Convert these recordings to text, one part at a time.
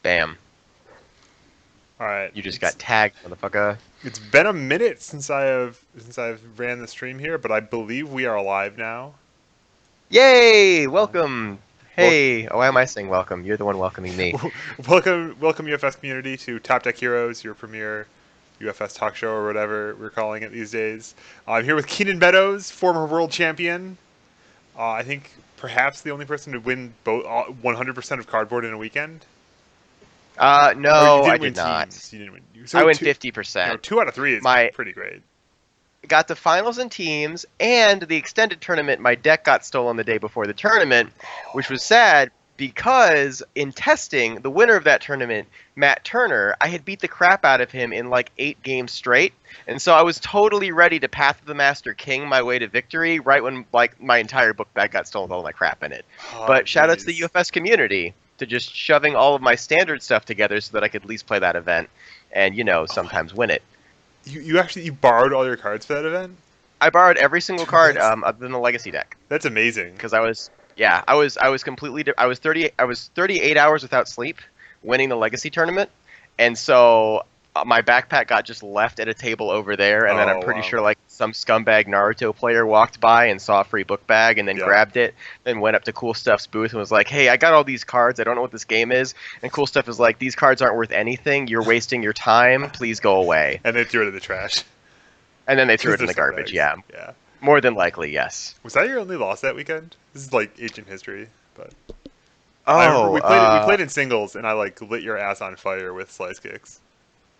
Bam. All right. You just got tagged, motherfucker. It's been a minute since I've ran the stream here, but I believe we are live now. Yay! Uh, Welcome. wel- Hey. Oh, why am I saying welcome? You're the one welcoming me. welcome UFS community to Top Deck Heroes, your premier UFS talk show or whatever we're calling it these days. I'm here with Keenan Meadows, former world champion. I think perhaps the only person to win both 100% of cardboard in a weekend. Or you No, I didn't win did not. teams. You didn't win. I So win two, 50%. 2 out of 3 is My pretty great. got the finals and teams, and the extended tournament. My deck got stolen the day before the tournament, which was sad because in testing, the winner of that tournament, Matt Turner, I had beat the crap out of him in like 8 games straight, and so I was totally ready to Path of the Master King my way to victory. Right when like my entire book bag got stolen with all my crap in it. Oh, But shout out to the jeez. UFS community to just shoving all of my standard stuff together so that I could at least play that event, and sometimes win it. You borrowed all your cards for that event? I borrowed every single Dude, card other than the legacy deck that's amazing. because I was completely I was 38 hours without sleep winning the legacy tournament, and so my backpack got just left at a table over there, and then I'm Oh pretty wow. sure like some scumbag Naruto player walked by and saw a free book bag and then Yeah. grabbed it, then went up to Cool Stuff's booth and was like, "Hey, I got all these cards. I don't know what this game is." And Cool Stuff is like, "These cards aren't worth anything. You're wasting your time. Please go away." And they threw it in the trash. And then they threw 'Cause it in they're the garbage. scumbags. Yeah, Yeah. more than likely, yes. Was that your only loss that weekend? This is like ancient history, but I remember Oh, we played in singles, and I like lit your ass on fire with slice kicks.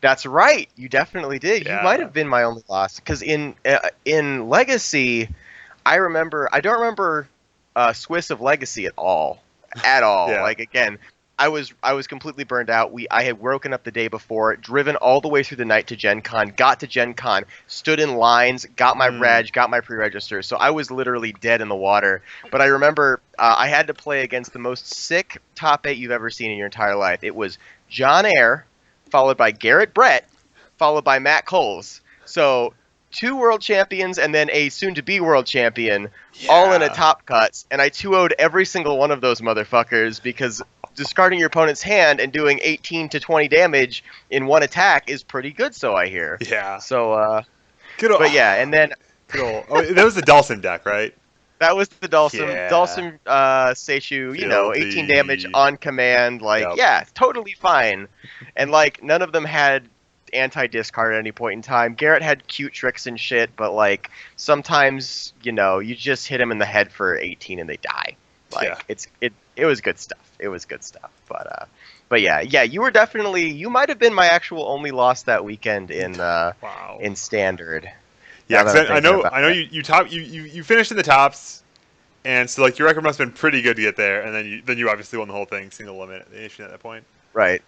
that's right. You definitely did. You might Yeah. have been my only loss because in Legacy, I don't remember Swiss of Legacy at all. Yeah. Like again, I was completely burned out. I had woken up the day before, driven all the way through the night to Gen Con, got to Gen Con, stood in lines, got my Mm. reg, got my pre-register. So I was literally dead in the water. But I remember I had to play against the most sick top 8 you've ever seen in your entire life. It was John Air, followed by Garrett Brett, followed by Matt Coles. So 2 world champions and then a soon-to-be world champion, all in a Yeah. top cuts, and I 2-0'd every single one of those motherfuckers because discarding your opponent's hand and doing 18 to 20 damage in one attack is pretty good, so I hear. Yeah. So, Good old, but yeah, and then good old. Oh, that was the Dawson deck, right? that was the Yeah. Dawson Seishu, 18 damage Filthy. on command, like, Yep. yeah, totally fine. And, like, none of them had anti-discard at any point in time. Garrett had cute tricks and shit, but, like, sometimes, you just hit them in the head for 18 and they die. Like, Yeah. it was good stuff. It was good stuff. But yeah, you might have been my actual only loss that weekend Wow. in standard. Yeah, Now that 'cause I'm I thinking know about I know it. you finished in the tops, and so like your record must have been pretty good to get there, and then you obviously won the whole thing single limit at that point. Right.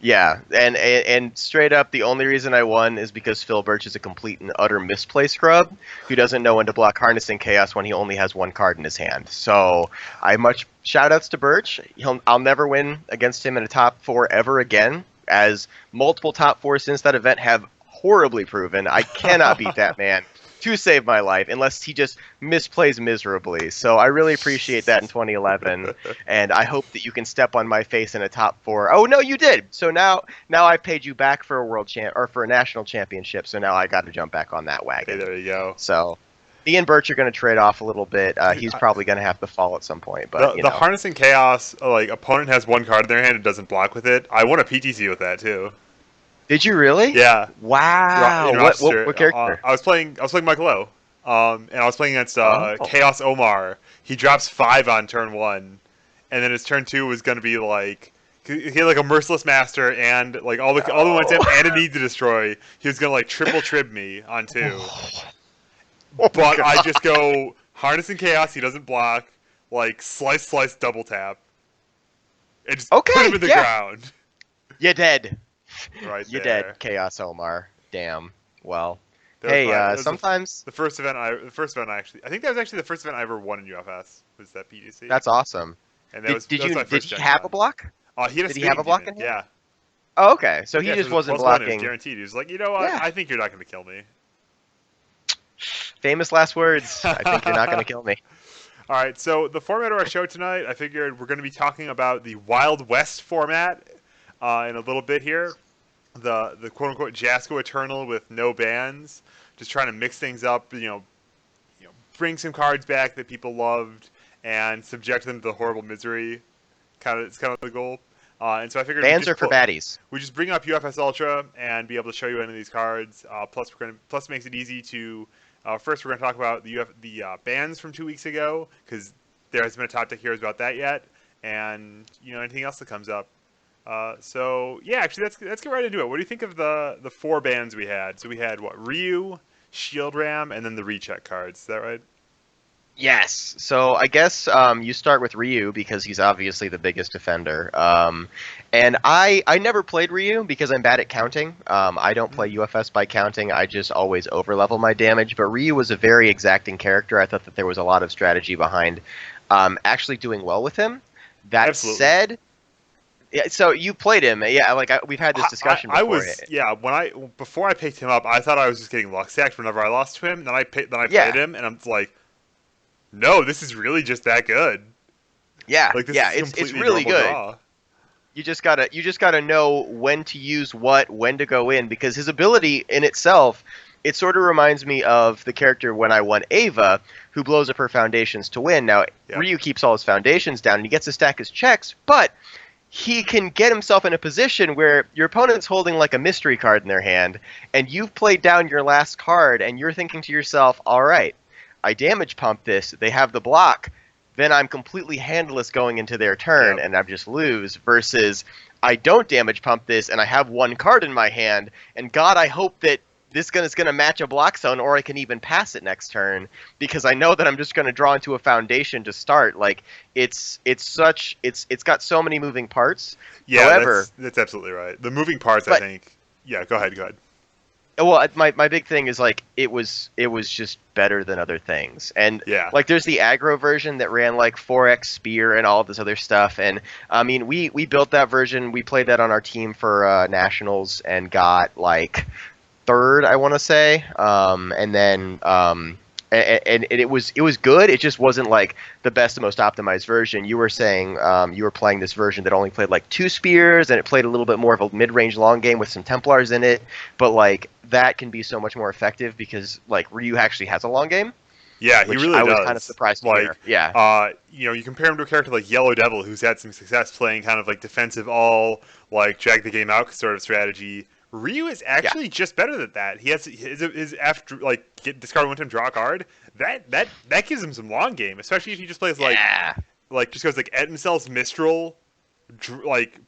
Yeah, and straight up, the only reason I won is because Phil Birch is a complete and utter misplay scrub who doesn't know when to block Harnessing Chaos when he only has one card in his hand. So shoutouts to Birch. I'll never win against him in a top 4 ever again, as multiple top 4s since that event have horribly proven. I cannot beat that man to save my life unless he just misplays miserably. So I really appreciate that in 2011, and I hope that you can step on my face in a top 4. Oh no, you did. So now I've paid you back for a or for a national championship. So now I got to jump back on that Hey, wagon. there you go. So me and Birch are going to trade off a little bit. He's probably going to have to fall at some point, but The harnessing chaos, like opponent has one card in their hand and doesn't block with it. I won a PTC with that too. Did you really? Yeah. Wow. In What roster, character? I was playing Michael O. And I was playing against Oh. Chaos Omar. He drops 5 on turn 1, and then his turn 2 was going to be like he had like a merciless master and like all the ones in and a need to destroy. He was going to like triple trib me on 2. Oh, But I God. just go harnessing chaos. He doesn't block. Like slice double tap. And just put Okay, him in the yeah. ground. You're dead. Right You're there. dead, Chaos Omar. Damn. Well, That was hey, that was sometimes the first event I think that was actually the first event I ever won in UFS was that PGC. that's awesome. And that was Did my he first Gen have a Con. block? He had a Did he have a speeding block demon, in him? yeah. Oh, okay. So he Yeah, just so wasn't +1, it was blocking. guaranteed. He was like, you know what? Yeah. I think you're not going to kill me. Famous last words. I think you're not going to kill me. All right, so the format of our show tonight, I figured we're going to be talking about the Wild West format. in a little bit here. The quote unquote Jasko Eternal with no bans, just trying to mix things up. Bring some cards back that people loved and subject them to the horrible misery. It's kind of the goal. And so I figured Bans are for baddies. we just bring up UFS Ultra and be able to show you any of these cards. Plus it makes it easy to. First, we're going to talk about the bans from 2 weeks ago because there has been a Top Deck Heroes about that yet, and anything else that comes up. So yeah, actually, let's get right into it. What do you think of the 4 bans we had? So we had Ryu, Shield Ram, and then the recheck cards. Is that right? Yes. So I guess you start with Ryu because he's obviously the biggest offender. And I never played Ryu because I'm bad at counting. I don't play UFS by counting. I just always overlevel my damage. But Ryu was a very exacting character. I thought that there was a lot of strategy behind actually doing well with him. That Absolutely. said, yeah, so you played him, yeah? We've had this discussion before. Before I picked him up, I thought I was just getting luck sacked whenever I lost to him. Then I played him, and I'm like, no, this is really just that good. Yeah, Like, this yeah, is it's completely really normal good. draw. You just gotta know when to use what, when to go in, because his ability in itself, it sort of reminds me of the character when I won Ava, who blows up her foundations to win. Now, Yeah. Ryu keeps all his foundations down, and he gets to stack his checks, but he can get himself in a position where your opponent's holding like a mystery card in their hand, and you've played down your last card, and you're thinking to yourself, all right, I damage pump this, they have the block, then I'm completely handless going into their turn, Yep. and I just lose, versus I don't damage pump this, and I have one card in my hand, and God, I hope that this gun is going to match a block zone, or I can even pass it next turn, because I know that I'm just going to draw into a foundation to start. Like, it's got so many moving parts. Yeah, However, that's absolutely right. The moving parts, I but think. Yeah, go ahead. well, my big thing is like it was just better than other things, and Yeah. like there's the aggro version that ran like 4x spear and all of this other stuff, and I mean we built that version, we played that on our team for nationals and got like third, I want to say, and then and it was good. It just wasn't like the best and most optimized version. You were saying you were playing this version that only played like 2 spears, and it played a little bit more of a mid-range long game with some Templars in it. But like that can be so much more effective because like Ryu actually has a long game. Yeah, he Which really I does. was kind of surprised to Like, hear. Yeah, you compare him to a character like Yellow Devil, who's had some success playing kind of like defensive, drag the game out sort of strategy. Ryu is actually just better than that. He has his after discard one time, draw a card. That gives him some long game, especially if he just plays just goes like Etensel's Mistral,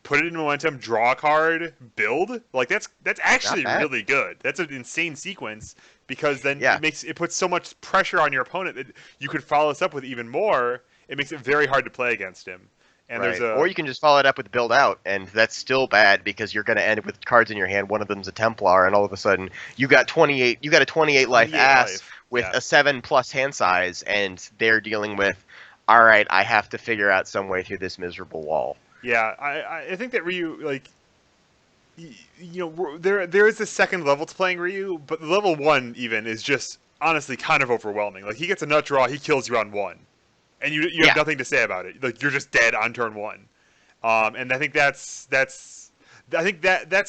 put it in momentum, draw a card, build. Like that's actually Not bad. really good. That's an insane sequence because then Yeah. it puts so much pressure on your opponent that you could follow this up with even more. It makes it very hard to play against him. And right. there's Or you can just follow it up with build out, and that's still bad because you're going to end up with cards in your hand. One of them's a Templar, and all of a sudden you got 28. You got a 28 life 28 ass life. with Yeah. a 7+ hand size, and they're dealing with, all right, I have to figure out some way through this miserable wall. Yeah, I think that Ryu there is a second level to playing Ryu, but level 1 even is just honestly kind of overwhelming. Like he gets a nut draw, he kills you on 1. And you Yeah. have nothing to say about it. Like you're just dead on turn 1. And I think that's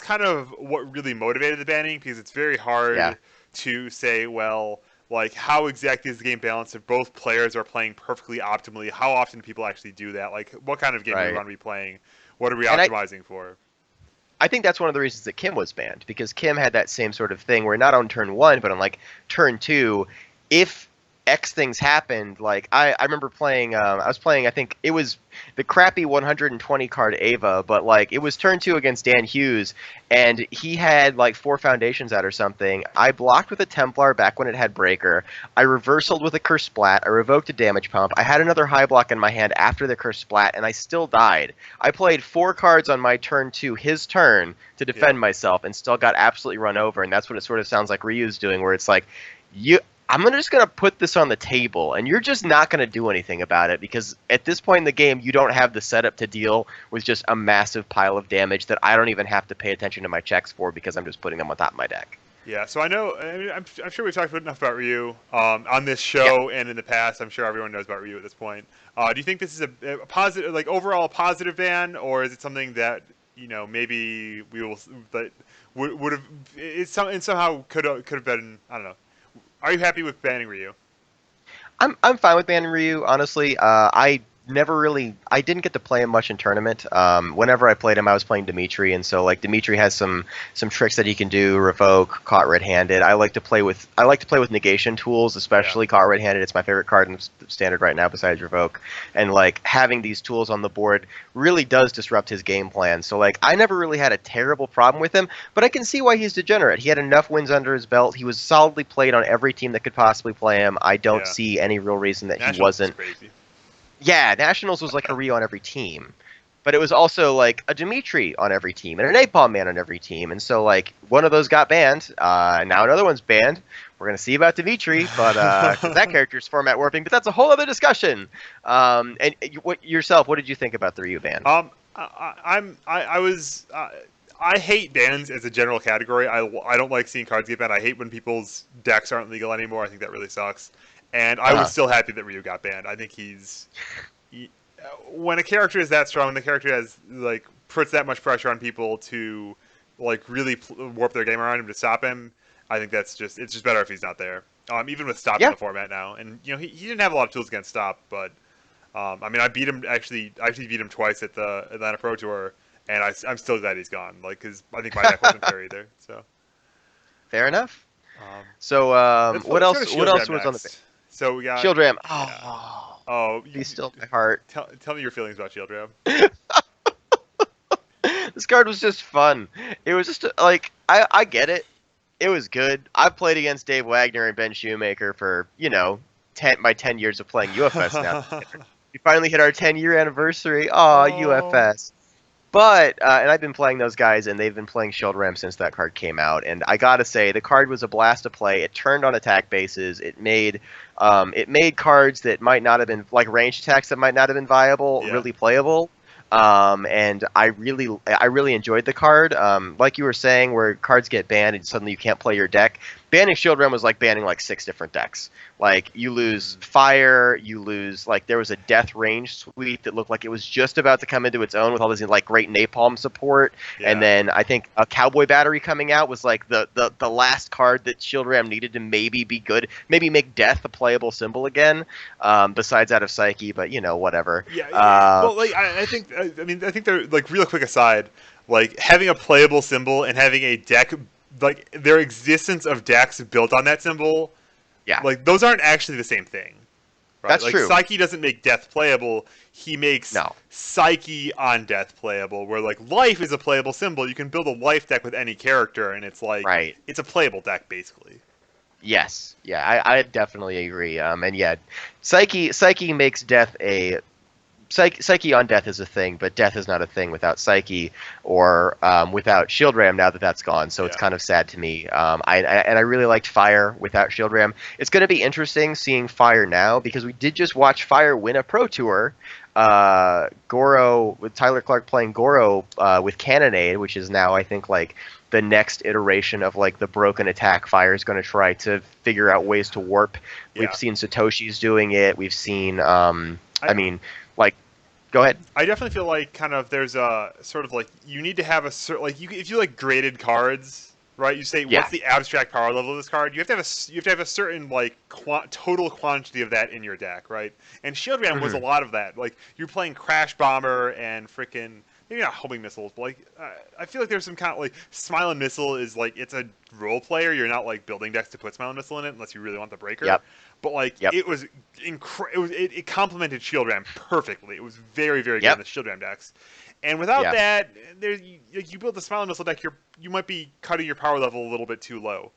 kind of what really motivated the banning, because it's very hard to say, well, like how exactly is the game balanced if both players are playing perfectly optimally? How often do people actually do that? Like what kind of game do we Right. want to be playing? What are we And optimizing for? I think that's one of the reasons that Kim was banned, because Kim had that same sort of thing where not on turn 1, but on like turn 2, if X things happened, like I remember playing, I was playing, I think it was the crappy 120 card Ava, but like it was turn 2 against Dan Hughes, and he had like 4 foundations out or something. I blocked with a Templar back when it had Breaker. I reversaled with a Curse Splat. I revoked a damage pump. I had another high block in my hand after the Curse Splat, and I still died. I played 4 cards on my turn 2, his turn, to defend myself, and still got absolutely run over. And that's what it sort of sounds like Ryu's doing, where it's like, I'm just going to put this on the table, and you're just not going to do anything about it, because at this point in the game, you don't have the setup to deal with just a massive pile of damage that I don't even have to pay attention to my checks for, because I'm just putting them on top of my deck. Yeah, so I'm sure we've talked enough about Ryu on this show and in the past. I'm sure everyone knows about Ryu at this point. Do you think this is a positive, like overall positive ban, or is it something that maybe we will, but would have it somehow could have been, I don't know. Are you happy with banning Ryu? I'm fine with banning Ryu, honestly. I didn't get to play him much in tournament. Whenever I played him, I was playing Dimitri, and so like Dimitri has some tricks that he can do, revoke, caught red-handed. I like to play with negation tools, especially caught red-handed. It's my favorite card in standard right now, besides revoke. And like having these tools on the board really does disrupt his game plan. So like I never really had a terrible problem with him, but I can see why he's degenerate. He had enough wins under his belt. He was solidly played on every team that could possibly play him. I don't see any real reason that Nationals he wasn't. Crazy. Yeah, Nationals was like a Ryu on every team. But it was also like a Dimitri on every team and an Napalm Man on every team. And so like one of those got banned. Now another one's banned. We're going to see about Dimitri, but 'cause that character's format warping. But that's a whole other discussion. And what did you think about the Ryu ban? I hate bans as a general category. I don't like seeing cards get banned. I hate when people's decks aren't legal anymore. I think that really sucks. And I was still happy that Ryu got banned. I think when a character is that strong, when the character has like puts that much pressure on people to like really warp their game around him to stop him, I think it's just better if he's not there. Even with stop in the format now, and he didn't have a lot of tools against stop, but I mean I beat him I beat him twice at the Atlanta Pro Tour, and I'm still glad he's gone. Like because I think my deck wasn't fair either. So fair enough. So what else was on the ban? So we got Shield Ram. Oh, he's still my heart. Tell me your feelings about Shield Ram. This card was just fun. It was just like I get it. It was good. I've played against Dave Wagner and Ben Shoemaker for 10 years of playing UFS now. We finally hit our 10-year anniversary. UFS. But and I've been playing those guys, and they've been playing Shield Ram since that card came out. And I gotta say, the card was a blast to play. It turned on attack bases. It made cards that might not have been like ranged attacks that might not have been viable really playable. And I really enjoyed the card. Like you were saying, where cards get banned and suddenly you can't play your deck. Banning Shield Ram was like banning like 6 different decks. Like you lose fire, you lose like there was a death range suite that looked like it was just about to come into its own with all this like great napalm support. And then I think a Cowboy Battery coming out was like the last card that Shield Ram needed to maybe be good, maybe make death a playable symbol again. Besides Out of Psyche, but whatever. Well, like I think they're like real quick aside, like having a playable symbol and having a deck, like their existence of decks built on that symbol. Yeah. Like those aren't actually the same thing. Right? That's true. Psyche doesn't make death playable. He makes Psyche on death playable, where like life is a playable symbol. You can build a life deck with any character, and it's like it's a playable deck basically. Yes. Yeah, I definitely agree. And yeah, Psyche makes death a Psyche on death is a thing, but death is not a thing without Psyche or without Shield Ram now that that's gone. So it's kind of sad to me. I really liked Fire without Shield Ram. It's going to be interesting seeing Fire now because we did just watch Fire win a Pro Tour. Goro, with Tyler Clark playing Goro with Cannonade, which is now I think like the next iteration of like the broken attack. Fire is going to try to figure out ways to warp. We've seen Satoshi's doing it. We've seen go ahead. I definitely feel like kind of there's a sort of like you need to have a certain like if you like graded cards, right? You say what's the abstract power level of this card? You have to have a certain like total quantity of that in your deck, right? And Shield Ram was a lot of that. Like you're playing Crash Bomber and freaking maybe not homing missiles, but like I feel like there's some kind of like Smile and Missile is like it's a role player. You're not like building decks to put Smile and Missile in it unless you really want the breaker. But like it was it complemented Shield Ram perfectly. It was very very good in the Shield Ram decks. And without that, you build the Smile and Missile deck, you might be cutting your power level a little bit too low.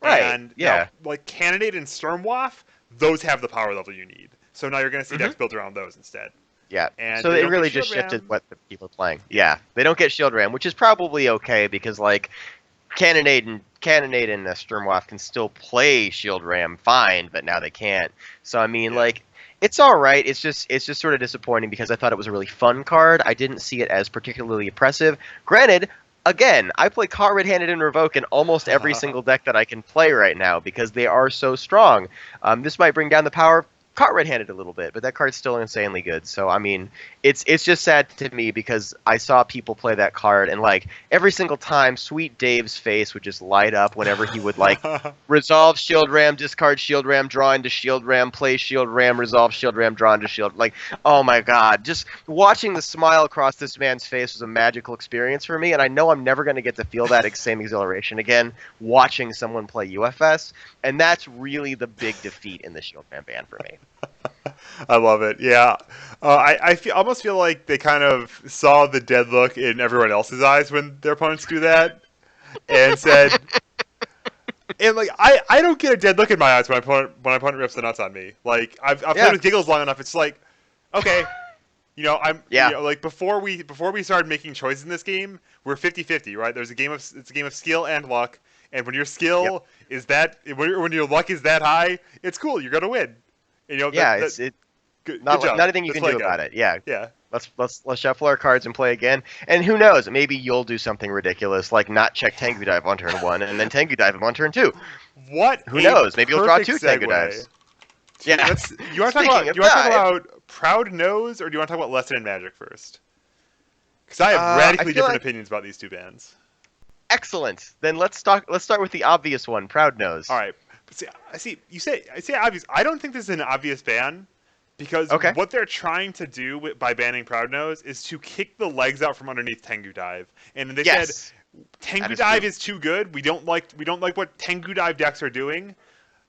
Right. And now, like Cannonade and Stormwaft, those have the power level you need. So now you're going to see decks built around those instead. Yeah, and so it really just shifted what the people are playing. Yeah, they don't get Shield Ram, which is probably okay because like Cannonade and Stormwaft can still play Shield Ram fine, but now they can't. So I mean, like it's all right. It's just sort of disappointing because I thought it was a really fun card. I didn't see it as particularly oppressive. Granted, again, I play caught red-handed and revoke in almost every single deck that I can play right now because they are so strong. This might bring down the power of caught red-handed a little bit, but that card's still insanely good. So I mean, it's just sad to me because I saw people play that card, and like every single time, Sweet Dave's face would just light up whenever he would like resolve Shield Ram, discard Shield Ram, draw into Shield Ram, play Shield Ram, resolve Shield Ram, draw into Shield. Like, oh my God, just watching the smile across this man's face was a magical experience for me, and I know I'm never going to get to feel that same exhilaration again watching someone play UFS, and that's really the big defeat in the Shield Ram ban for me. I love it. Yeah, almost feel like they kind of saw the dead look in everyone else's eyes when their opponents do that, and said, and like I don't get a dead look in my eyes when my opponent rips the nuts on me. Like I've played with Giggles long enough. It's like, okay, you know, like before we started making choices in this game, we're 50-50, right? It's a game of skill and luck, and when your skill is that, when your luck is that high, it's cool. You're gonna win. And, you know, good job. Not anything you Let's can do play about it. Yeah. Yeah. Let's shuffle our cards and play again. And who knows? Maybe you'll do something ridiculous like not check Tengu Dive on turn 1 and then Tengu Dive him on turn 2. What? Who knows? Maybe you'll draw 2 Tengu segue. Dives. Yeah. You want to talk about Proud Nose, or do you want to talk about Lesson in Magic first? Because I have radically different opinions about these two bands. Excellent. Then let's start with the obvious one, Proud Nose. All right. But I say obvious. I don't think this is an obvious ban, because what they're trying to do by banning Proud Nose is to kick the legs out from underneath Tengu Dive. And they said Tengu Dive is too good. We don't like what Tengu Dive decks are doing.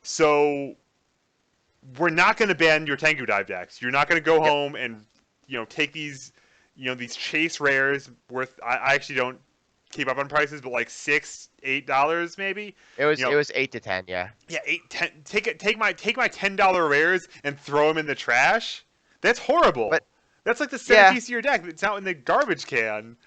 So we're not going to ban your Tengu Dive decks. You're not going to go home and, you know, take these, you know, these chase rares worth, I actually don't keep up on prices, but like $6-8 maybe. It was 8 to 10, yeah. Yeah, 8-10. Take my $10 rares and throw them in the trash. That's horrible. But, that's like the centerpiece of your deck. It's out in the garbage can.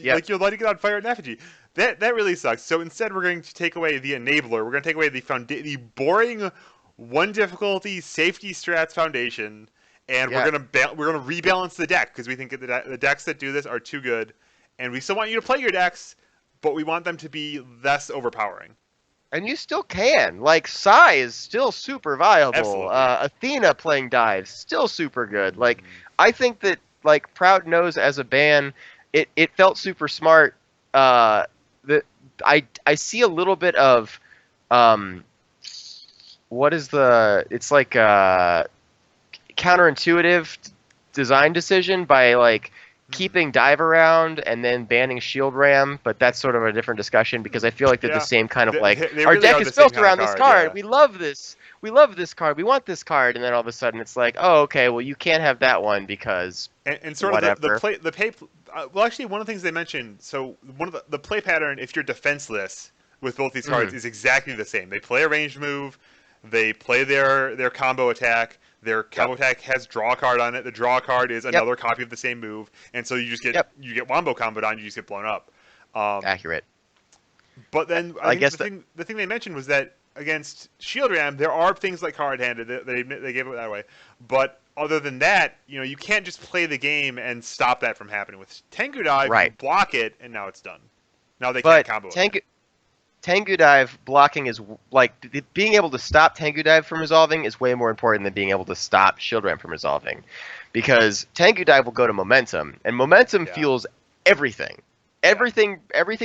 Like you're lighting it on fire in effigy. That really sucks. So instead, we're going to take away the enabler. We're going to take away the boring one difficulty safety strats foundation, and we're gonna rebalance the deck because we think the decks that do this are too good. And we still want you to play your decks, but we want them to be less overpowering. And you still can. Like, Sai is still super viable. Absolutely. Athena playing dives, still super good. Like, I think that, like, Proud Nose as a ban, it felt super smart. I see a little bit of, it's like a counterintuitive design decision by, like, keeping Dive around and then banning Shield Ram, but that's sort of a different discussion because I feel like they're the same kind of our deck is built around this card. We love this. We love this card. We want this card, and then all of a sudden it's like, oh, okay, well you can't have that one because and sort whatever. of the play. Well, actually, one of the things they mentioned. So one of the play pattern, if you're defenseless with both these cards, is exactly the same. They play a ranged move. They play their combo attack. Their combo attack has draw a card on it. The draw card is another copy of the same move, and so you just get you get wombo comboed on. You just get blown up. Accurate. But then I guess the thing they mentioned was that against Shield Ram, there are things like card handed. They gave it that way. But other than that, you know, you can't just play the game and stop that from happening. With Tengu Dive, you block it, and now it's done. Now they can't combo it. Tengu Dive blocking is like being able to stop Tengu Dive from resolving is way more important than being able to stop Shield Ram from resolving, because Tengu Dive will go to momentum, and momentum fuels everything. Everything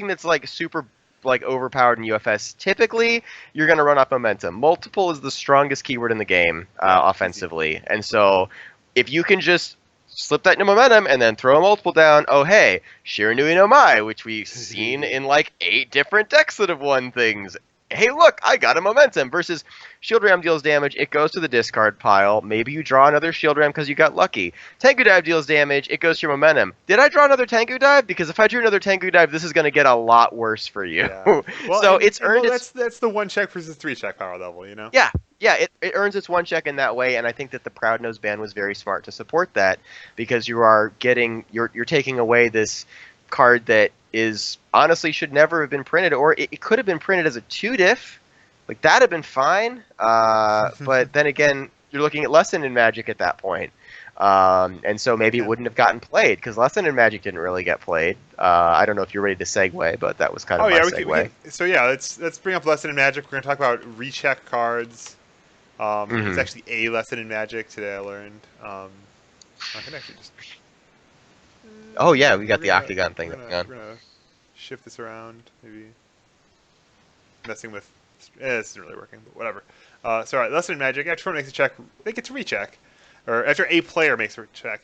that's like super like overpowered in UFS. Typically, you're going to run off momentum. Multiple is the strongest keyword in the game offensively, and so if you can just slip that into momentum and then throw a multiple down. Oh, hey, Shiranui no Mai, which we've seen in like 8 different decks that have won things. Hey, look, I got a momentum. Versus Shield Ram deals damage. It goes to the discard pile. Maybe you draw another Shield Ram because you got lucky. Tengu Dive deals damage. It goes to your momentum. Did I draw another Tengu Dive? Because if I drew another Tengu Dive, this is going to get a lot worse for you. Yeah. Well, so it's earned that's the 1 check versus 3 check power level, you know? Yeah, it earns its 1 check in that way, and I think that the Proud Nose ban was very smart to support that, because you're taking away this card that is honestly should never have been printed, or it could have been printed as a 2-diff. Like, that'd have been fine. But then again, you're looking at Lesson in Magic at that point. And so maybe it wouldn't have gotten played, because Lesson in Magic didn't really get played. I don't know if you're ready to segue, but that was kind of my segue. So let's bring up Lesson in Magic. We're going to talk about recheck cards. It's Hmm. actually a lesson in Magic today. I learned. I can actually just. Oh yeah, we We're got the gonna octagon we're thing gonna going on. we're gonna shift this around. Maybe messing with. This isn't really working, but whatever. So all right, lesson in Magic. After someone makes a check, they get to recheck, or after a player makes a check.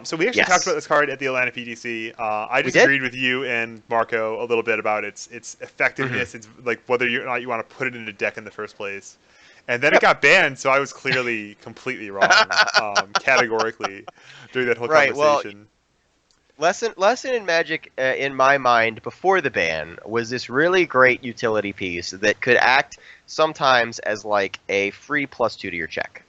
So we actually talked about Yes, this card at the Atlanta PDC. I we did. disagreed with you and Marco a little bit about its Hmm. effectiveness. It's like whether or not you want to put it in a deck in the first place. And then it Yep. got banned, so I was clearly completely wrong, categorically, during that whole Right. Well, conversation. lesson in Magic, in my mind, before the ban, was this really great utility piece that could act sometimes as like a free +2 to your check,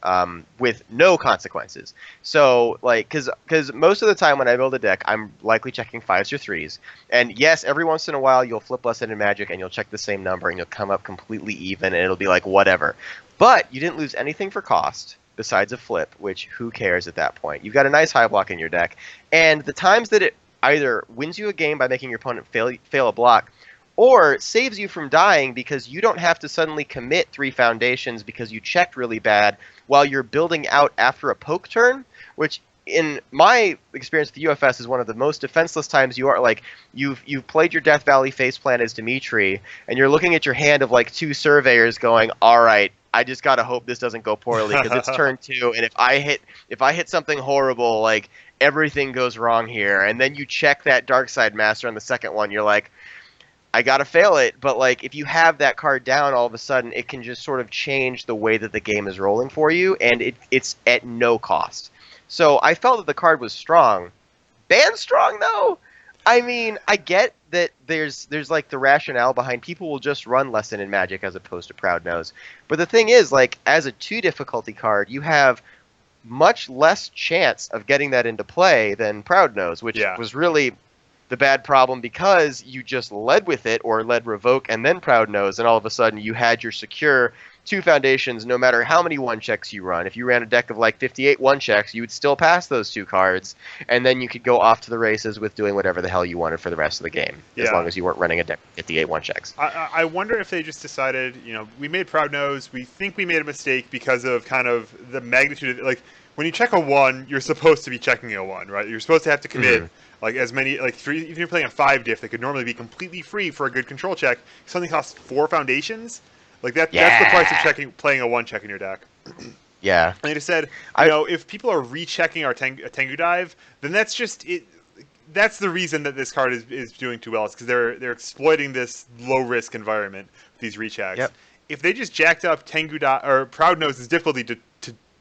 with no consequences. So like, because most of the time when I build a deck, I'm likely checking fives or threes, and yes, every once in a while you'll flip lesson in Magic and you'll check the same number and you'll come up completely even and it'll be like whatever, but you didn't lose anything for cost besides a flip, which who cares at that point? You've got a nice high block in your deck. And the times that it either wins you a game by making your opponent fail a block, or saves you from dying because you don't have to suddenly commit 3 foundations because you checked really bad while you're building out after a poke turn, which in my experience with UFS is one of the most defenseless times you are. Like, you've played your Death Valley faceplant as Dimitri, and you're looking at your hand of like 2 surveyors going, all right, I just gotta hope this doesn't go poorly because it's turn 2, and if I hit something horrible, like everything goes wrong here. And then you check that Dark Side Master on the second one, you're like, I gotta fail it. But like, if you have that card down, all of a sudden it can just sort of change the way that the game is rolling for you, and it's at no cost. So I felt that the card was strong. Band strong though. I mean, I get that there's like the rationale behind people will just run Lesson in Magic as opposed to Proud Nose. But the thing is, like, as a 2 difficulty card, you have much less chance of getting that into play than Proud Nose, which Yeah. was really the bad problem because you just led with it or led Revoke and then Proud Nose, and all of a sudden you had your secure 2 foundations no matter how many 1-checks you run. If you ran a deck of like 58 1-checks, you would still pass those 2 cards, and then you could go off to the races with doing whatever the hell you wanted for the rest of the game, as long Yeah. as you weren't running a deck of 58 1-checks. I wonder if they just decided, we made Proud Nose. We think we made a mistake because of kind of the magnitude of, like, when you check a 1, you're supposed to be checking a 1, right? You're supposed to have to commit, Mhm. like, as many, like, 3, if you're playing a 5 diff that could normally be completely free for a good control check, something costs 4 foundations. Like, that's the price of Yeah. playing a 1-check in your deck. Yeah. And they just said, I if people are rechecking our Tengu Dive, then that's just it. That's the reason that this card is doing too well. It's because they're exploiting this low risk environment with these rechecks. Yep. If they just jacked up Tengu Dive or Proud Nose's difficulty to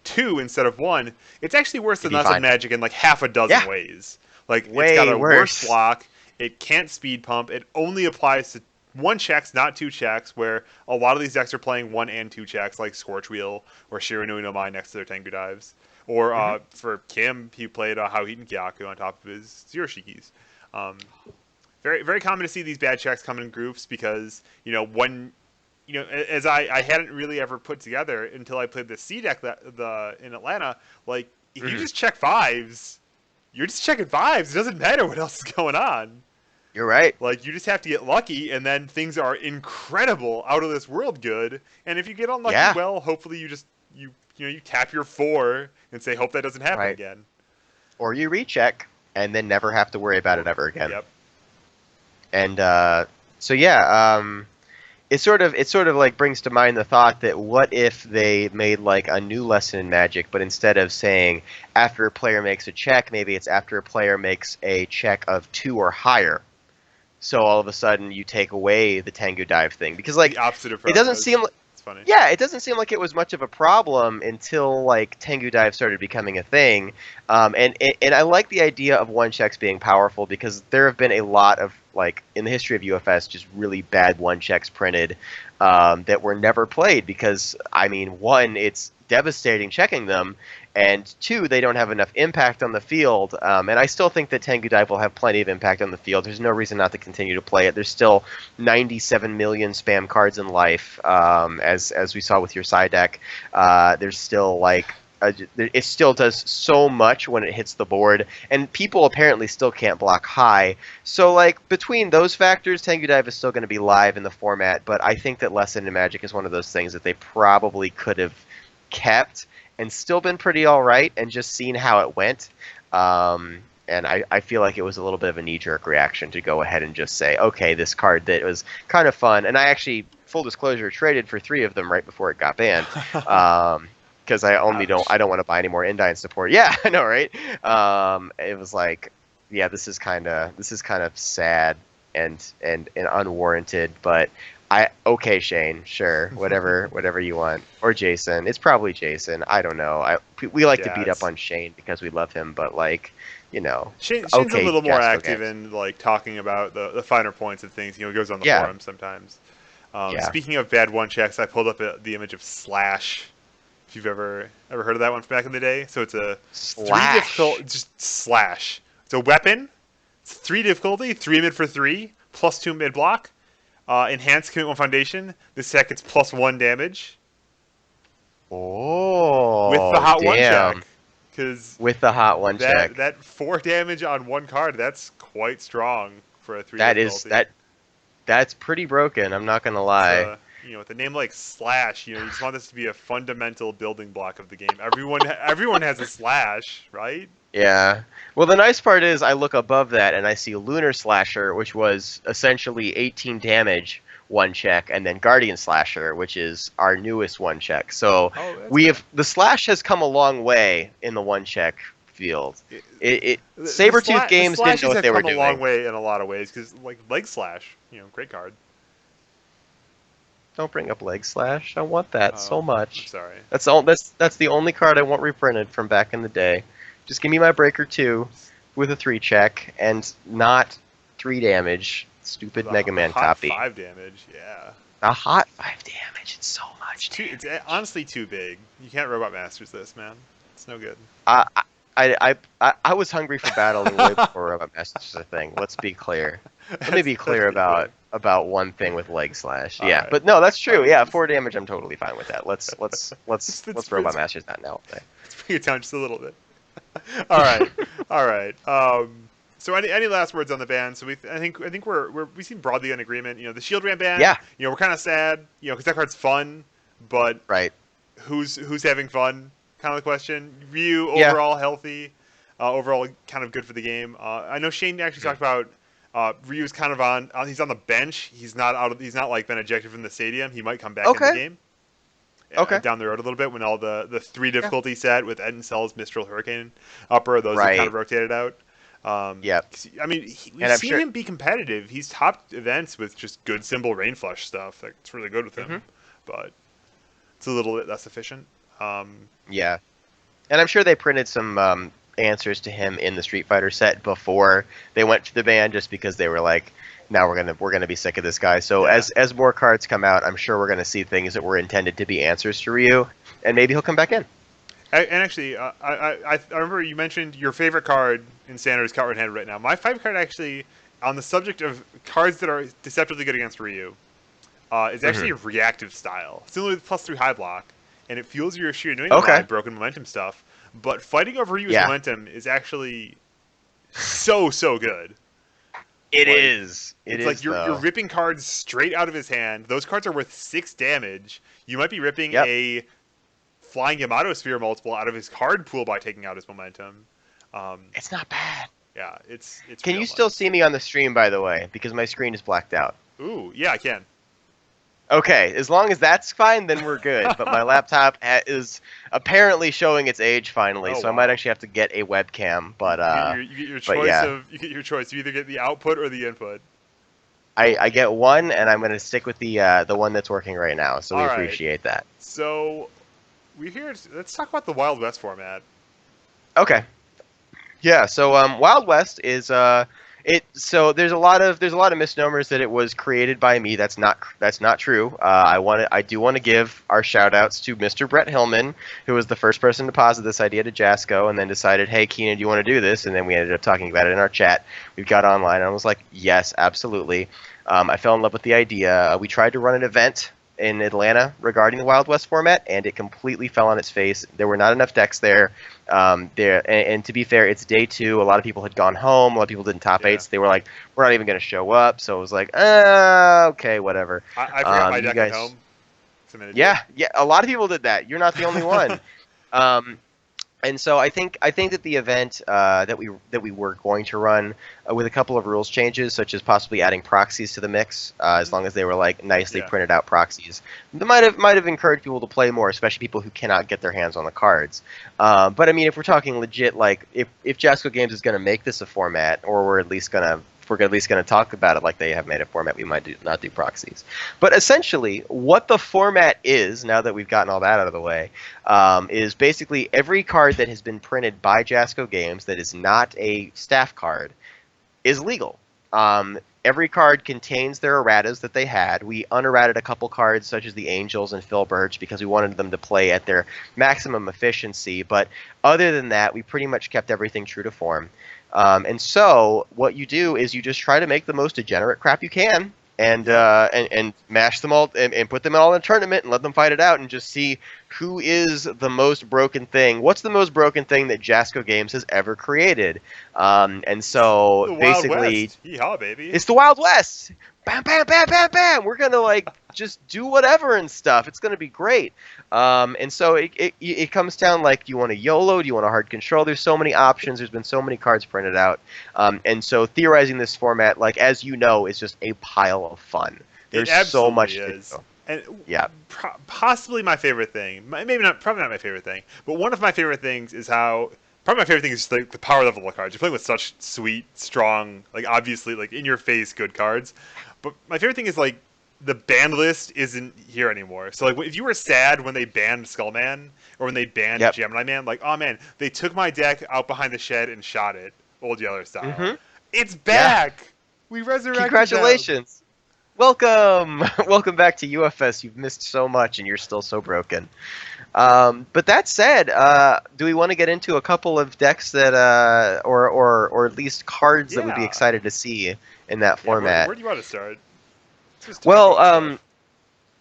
2 instead of 1, it's actually worse It'd than be Lesson fine. Magic in like half a dozen Yeah. ways. Like, it's got Way a worse worse. block. It can't speed pump. It only applies to 1-checks, not 2-checks, where a lot of these decks are playing 1 and 2-checks, like Scorch Wheel or Shiranui no Mai next to their Tengu Dives. Or Hmm. for Kim, he played Howheat and Kyaku on top of his Zero Shikis. Um, very very common to see these bad checks come in groups because when as I hadn't really ever put together until I played the C deck in Atlanta. Like, if you Hmm. just check fives, you're just checking fives. It doesn't matter what else is going on. You're right. Like, you just have to get lucky, and then things are incredible, out of this world good. And if you get unlucky, Yeah. well, hopefully you tap your 4 and say, hope that doesn't happen Right. again. Or you recheck and then never have to worry about it ever again. Yep. And so yeah, it sort of like brings to mind the thought that what if they made like a new lesson in Magic, but instead of saying after a player makes a check, maybe it's after a player makes a check of 2 or higher. So all of a sudden you take away the Tengu Dive thing because like The opposite of it doesn't Proud seem Nose. It's funny. yeah, it doesn't seem like it was much of a problem until like Tengu Dive started becoming a thing, and I like the idea of 1-checks being powerful because there have been a lot of like in the history of UFS just really bad 1-checks printed, that were never played because I mean 1, it's devastating checking them, and 2, they don't have enough impact on the field. And I still think that Tengu Dive will have plenty of impact on the field. There's no reason not to continue to play it. There's still 97 million spam cards in life, as we saw with your side deck. There's still like it still does so much when it hits the board, and people apparently still can't block high. So like between those factors, Tengu Dive is still going to be live in the format. But I think that Lesson in Magic is one of those things that they probably could have kept and still been pretty all right, and just seen how it went. And I feel like it was a little bit of a knee-jerk reaction to go ahead and just say, okay, this card that was kind of fun, and I actually, full disclosure, traded for 3 of them right before it got banned. Because I don't want to buy any more Indine support. Yeah, I know, right? It was like, yeah, this is kind of sad and unwarranted, but okay, Shane, sure, whatever you want, or Jason. It's probably Jason. I don't know. We like to beat up on Shane because we love him, but like, Shane's okay, a little more Jasper active Games. in like talking about the finer points of things. He goes on the Yeah. forums sometimes. Yeah. Speaking of bad one checks, I pulled up the image of Slash. If you've ever heard of that one from back in the day, so it's a Slash. 3 difficult, just Slash. It's a weapon. It's 3 difficulty, 3 mid for 3, +2 mid block. Enhanced Commit 1 Foundation. This set gets +1 damage. Oh, with the hot one damn. check. Because with the hot one check. That 4 damage on 1 card, that's quite strong for a 3 That difficulty. that's pretty broken, I'm not gonna lie. With a name like Slash, you just want this to be a fundamental building block of the game. Everyone has a Slash, right? Yeah. Well, the nice part is I look above that and I see Lunar Slasher, which was essentially 18 damage, 1 check, and then Guardian Slasher, which is our newest 1 check. So the Slash has come a long way in the 1 check field. Sabertooth Games didn't know what they were doing. Come a long way in a lot of ways because like Leg Slash, great card. Don't bring up Leg Slash. I want that so much. I'm sorry. That's the only card I want reprinted from back in the day. Just give me my Breaker 2 with a 3 check and not 3 damage. Stupid Mega Man copy. 5 damage, yeah. A hot 5 damage. It's so much. It's honestly too big. You can't Robot Masters this, man. It's no good. I was hungry for battling way before Robot Masters was a thing. Let's be clear. Let me be clear about one thing with Leg Slash. Yeah, right. But no, that's true. Yeah, 4 damage. I'm totally fine with that. Let's Robot Masters that now. Let's bring it down just a little bit. All right. So any last words on the ban? So I think we seem broadly in agreement. The Shield Ram ban. Yeah. We're kind of sad. Because that card's fun, but right. Who's having fun? Kind of the question. Ryu overall healthy, overall kind of good for the game. I know Shane actually talked about Ryu's kind of he's on the bench. He's not like been ejected from the stadium. He might come back in the game. Down the road a little bit when all the 3 difficulty set with Edencel's Mistral Hurricane upper, those are kind of rotated out. Yeah. I mean, we've seen him be competitive. He's topped events with just good symbol rain flush stuff. That's really good with him, but it's a little bit less efficient. Yeah, and I'm sure they printed some answers to him in the Street Fighter set before they went to the ban, just because they were like, now we're gonna be sick of this guy. So as more cards come out, I'm sure we're gonna see things that were intended to be answers to Ryu, and maybe he'll come back in. And actually, I remember you mentioned your favorite card in Standard is Coward Handed right now. My favorite card, actually, on the subject of cards that are deceptively good against Ryu, is actually a reactive style. It's only with +3 high block, and it fuels your sheer doing broken momentum stuff. But fighting over Ryu's momentum is actually so good. It's like you're ripping cards straight out of his hand. Those cards are worth 6 damage. You might be ripping a Flying Yamato Sphere multiple out of his card pool by taking out his momentum. It's not bad. Yeah, it's. Can you still see me on the stream, by the way? Because my screen is blacked out. Ooh, yeah, I can. Okay, as long as that's fine, then we're good. But my laptop is apparently showing its age finally, so I might actually have to get a webcam. But you get your choice you get your choice. You either get the output or the input. I get one, and I'm going to stick with the one that's working right now. So we appreciate that. So we're here. Let's talk about the Wild West format. Okay. Yeah. So Wild West is So there's a lot of misnomers that it was created by me. That's not true. I do want to give our shout outs to Mr. Brett Hillman, who was the first person to posit this idea to Jasco, and then decided, hey Keenan, do you want to do this? And then we ended up talking about it in our chat. We got online, and I was like, yes, absolutely. I fell in love with the idea. We tried to run an event in Atlanta regarding the Wild West format, and it completely fell on its face. There were not enough decks there. And to be fair, it's day 2. A lot of people had gone home. A lot of people didn't top 8s. So they were like, we're not even going to show up. So it was like, okay, whatever. I forgot my deck at home. submitted to. Yeah, a lot of people did that. You're not the only one. Um, and so I think that the event that we were going to run with a couple of rules changes, such as possibly adding proxies to the mix, as long as they were like nicely Yeah. printed out proxies, that might have encouraged people to play more, especially people who cannot get their hands on the cards. But I mean, if we're talking legit, like if Jasco Games is going to make this a format, or we're at least gonna if we're at least going to talk about it like they have made a format, we might not do proxies. But essentially, what the format is, now that we've gotten all that out of the way, is basically every card that has been printed by Jasco Games that is not a staff card is legal. Every card contains their erratas that they had. We unerrated a couple cards, such as the Angels and Phil Birch, because we wanted them to play at their maximum efficiency. But other than that, we pretty much kept everything true to form. And so what you do is you just try to make the most degenerate crap you can, and mash them all and put them all in a tournament and let them fight it out and just see who is the most broken thing. What's the most broken thing that Jasco Games has ever created? And so The Wild basically, West. Yeehaw, baby. it's the Wild West. Bam, bam, bam, bam, bam. We're gonna like just do whatever and stuff. It's gonna be great. And so it comes down like, do you want a YOLO? Do you want a hard control? There's so many options. There's been so many cards printed out. And so theorizing this format, like as you know, is just a pile of fun. There's so much to do. And Yeah. possibly my favorite thing, maybe not, probably not my favorite thing, but one of my favorite things is how. Probably my favorite thing is just the power level of cards. You're playing with such sweet, strong, like obviously like in your face good cards. But my favorite thing is like the ban list isn't here anymore. So like if you were sad when they banned Skullman or when they banned Gemini Man, like oh man, they took my deck out behind the shed and shot it, Old Yeller style. Mm-hmm. It's back. We resurrected. Congratulations. Them. Welcome. Welcome back to UFS. You've missed so much and you're still so broken. But that said, do we want to get into a couple of decks that, or at least cards that we'd be excited to see in that format? Where do you want to start? Well,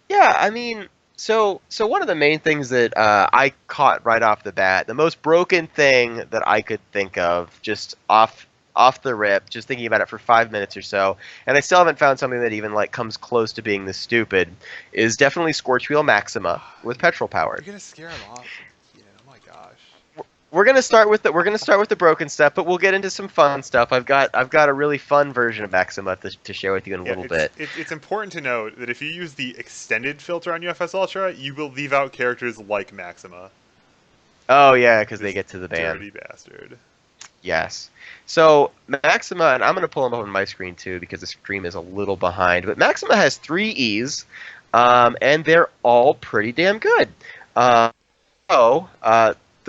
yeah, I mean, so one of the main things that I caught right off the bat, the most broken thing that I could think of, just off the rip, just thinking about it for 5 minutes or so, and I still haven't found something that even like comes close to being this stupid, is definitely Scorchwheel Maxima with petrol powered. You're gonna scare him off. Yeah, oh my gosh. We're gonna start with the broken stuff, but we'll get into some fun stuff. I've got a really fun version of Maxima to share with you in a little bit. It's important to note that if you use the extended filter on UFS Ultra, you will leave out characters like Maxima. Oh yeah, because they get to the ban. Dirty bastard. Yes. So Maxima, and I'm going to pull them up on my screen too because the stream is a little behind, but Maxima has 3 E's, and they're all pretty damn good. The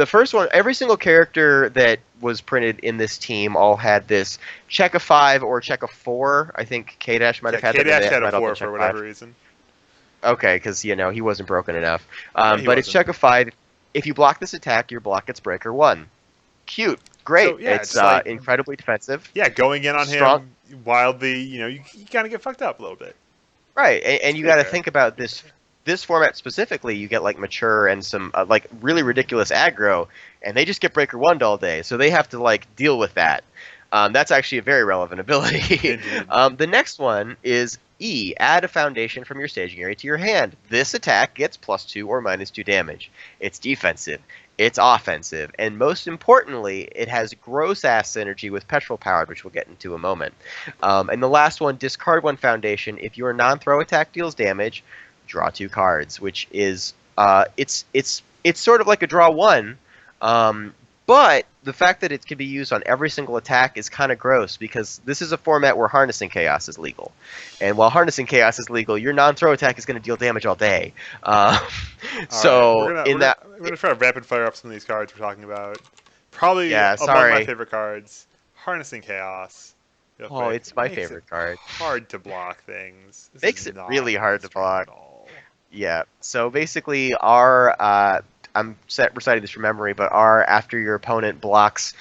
first one, every single character that was printed in this team all had this check a 5 or check a 4. I think K-Dash might have had that. K-Dash had a 4 for whatever reason. Okay, because he wasn't broken enough. But it's check a 5. If you block this attack, your block gets breaker 1. Cute. Great. So, it's like, incredibly defensive. Yeah, going in on him wildly, you kind of get fucked up a little bit. Right, and you got to think about this format specifically. You get like mature and some like really ridiculous aggro, and they just get breaker 1'd all day, so they have to like deal with that. That's actually a very relevant ability. The next one is E. Add a foundation from your staging area to your hand. This attack gets +2 or -2 damage. It's defensive. It's offensive, and most importantly, it has gross-ass synergy with petrol-powered, which we'll get into in a moment. And the last one, discard 1 foundation. If your non-throw attack deals damage, draw 2 cards, which is it's sort of like a draw 1, but the fact that it can be used on every single attack is kind of gross because this is a format where Harnessing Chaos is legal. And while Harnessing Chaos is legal, your non-throw attack is going to deal damage all day. We're going to try to rapid fire up some of these cards we're talking about. Probably among my favorite cards, Harnessing Chaos. It's my favorite card. Hard to block things. Makes it really hard to block. Yeah. So basically, I'm reciting this from memory, but after your opponent blocks,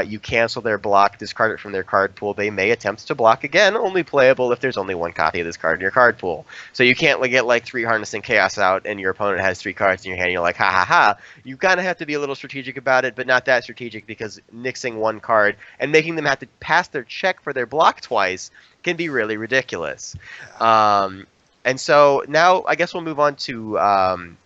you cancel their block, discard it from their card pool. They may attempt to block again, only playable if there's only 1 copy of this card in your card pool. So you can't get like 3 Harnessing Chaos out and your opponent has 3 cards in your hand and you're like, ha ha ha. You kind of have to be a little strategic about it, but not that strategic because nixing 1 card and making them have to pass their check for their block twice can be really ridiculous. And so now I guess we'll move on to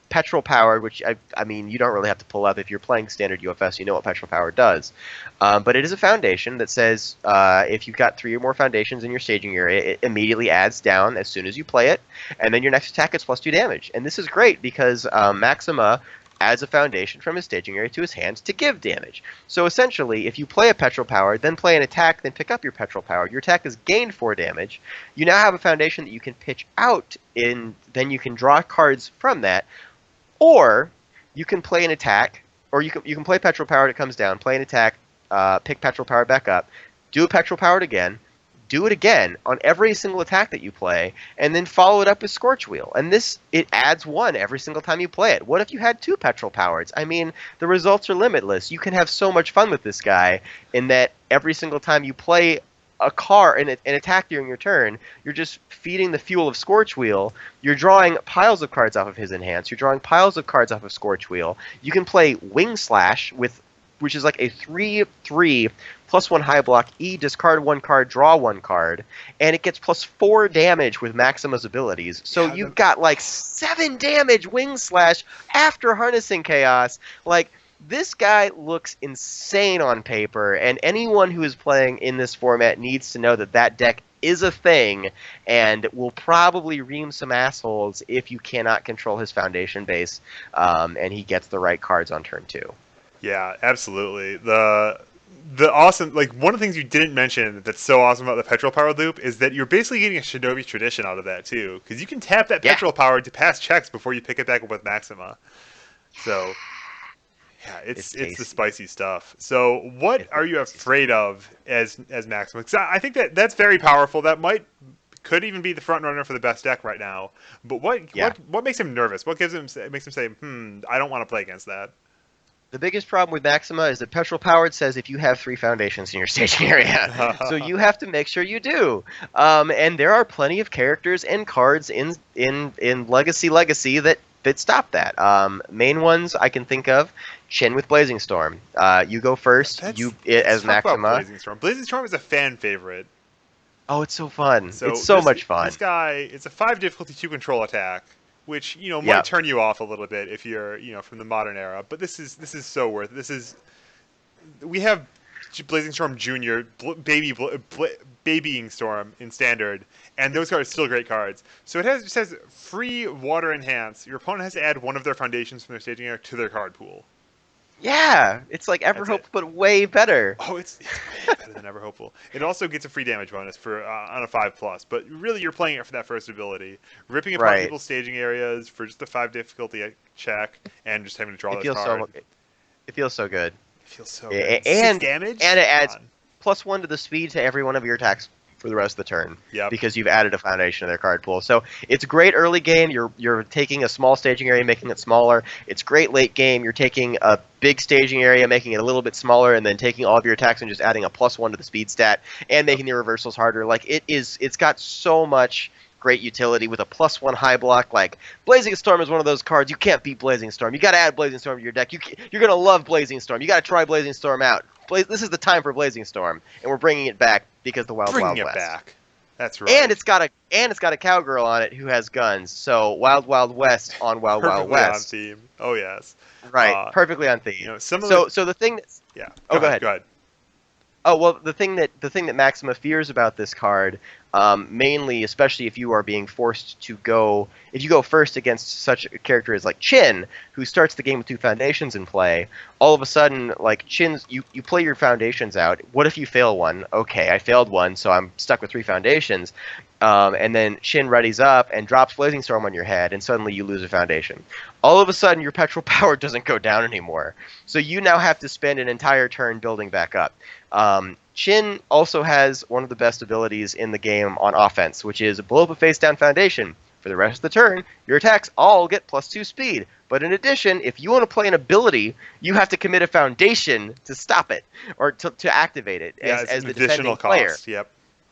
petrol powered, which I mean you don't really have to pull up if you're playing standard UFS. You know what petrol powered does, but it is a foundation that says if you've got 3 or more foundations in your staging area, it immediately adds down as soon as you play it, and then your next attack gets +2 damage. And this is great because Maxima adds a foundation from his staging area to his hand to give damage. So essentially, if you play a petrol power, then play an attack, then pick up your petrol power, your attack has gained 4 damage. You now have a foundation that you can pitch out in, then you can draw cards from that, or you can play an attack, or you can play petrol powered, it comes down, play an attack, pick petrol powered back up, do a petrol powered again, do it again on every single attack that you play, and then follow it up with Scorch Wheel. And it adds 1 every single time you play it. What if you had 2 petrol powers? I mean, the results are limitless. You can have so much fun with this guy in that every single time you play an attack during your turn, you're just feeding the fuel of Scorch Wheel. You're drawing piles of cards off of his Enhance. You're drawing piles of cards off of Scorch Wheel. You can play Wing Slash which is like a 3/3 +1 high block, discard 1 card, draw 1 card, and it gets +4 damage with Maxima's abilities. So Yeah, you've got like 7 damage Wing Slash after harnessing Chaos. Like, this guy looks insane on paper, and anyone who is playing in this format needs to know that that deck is a thing, and will probably ream some assholes if you cannot control his foundation base, and he gets the right cards on turn 2. Yeah, absolutely. The awesome, like, one of the things you didn't mention that's so awesome about the petrol powered loop is that you're basically getting a Shinobi tradition out of that too, because you can tap that petrol powered to pass checks before you pick it back up with Maxima. So yeah, it's the spicy stuff. So what are you afraid of as Maxima? Because I think that's very powerful. That could even be the front runner for the best deck right now. But what makes him nervous? What makes him say, I don't want to play against that? The biggest problem with Maxima is that Petrol Powered says if you have 3 foundations in your staging area. So you have to make sure you do. And there are plenty of characters and cards in Legacy that stop that. Main ones I can think of, Chin with Blazing Storm. You go first, as Maxima. Blazing Storm is a fan favorite. Oh, it's so fun. It's so much fun. This guy, it's a 5 difficulty 2 control attack, which might turn you off a little bit if you're from the modern era. But this is so worth it. We have Blazing Storm Junior, Babying Storm in Standard, and those cards are still great cards. So it just has free Water Enhance. Your opponent has to add 1 of their foundations from their staging area to their card pool. Yeah, it's like Everhope, but way better. Oh, it's way better than Everhopeful. It also gets a free damage bonus for on a 5+, but really you're playing it for that first ability. Ripping apart people's staging areas for just a 5 difficulty check, and just having to draw this card. It feels so good. It feels so good. And 6 damage? And it adds +1 to the speed to every one of your attacks for the rest of the turn. Yep. Because you've added a foundation to their card pool. So it's great early game. You're taking a small staging area, making it smaller. It's great late game. You're taking a big staging area, making it a little bit smaller, and then taking all of your attacks and just adding a +1 to the speed stat and making the reversals harder. Like, it's got so much great utility with a +1 high block. Like, Blazing Storm is one of those cards you can't beat. Blazing Storm. You got to add Blazing Storm to your deck. You're gonna love Blazing Storm. You got to try Blazing Storm out. This is the time for Blazing Storm, and we're bringing it back because the Wild West. Back. That's right. And it's got a cowgirl on it who has guns. So Wild West on Wild West. Perfectly on theme. Oh yes. Right. Perfectly on theme. So the thing that. Yeah. Go ahead. Go ahead. Oh well, the thing that Maxima fears about this card, mainly, especially if you are being forced to go, if you go first against such a character as like Chin, who starts the game with 2 foundations in play, all of a sudden, like Chin's, you play your foundations out. What if you fail one? Okay, I failed one, so I'm stuck with 3 foundations. And then Chin readies up and drops Blazing Storm on your head, and suddenly you lose a foundation. All of a sudden, your petrol power doesn't go down anymore. So you now have to spend an entire turn building back up. Chin also has one of the best abilities in the game on offense, which is blow up a face-down foundation. For the rest of the turn, your attacks all get +2 speed. But in addition, if you want to play an ability, you have to commit a foundation to stop it, or to activate it as the defending player. Yep.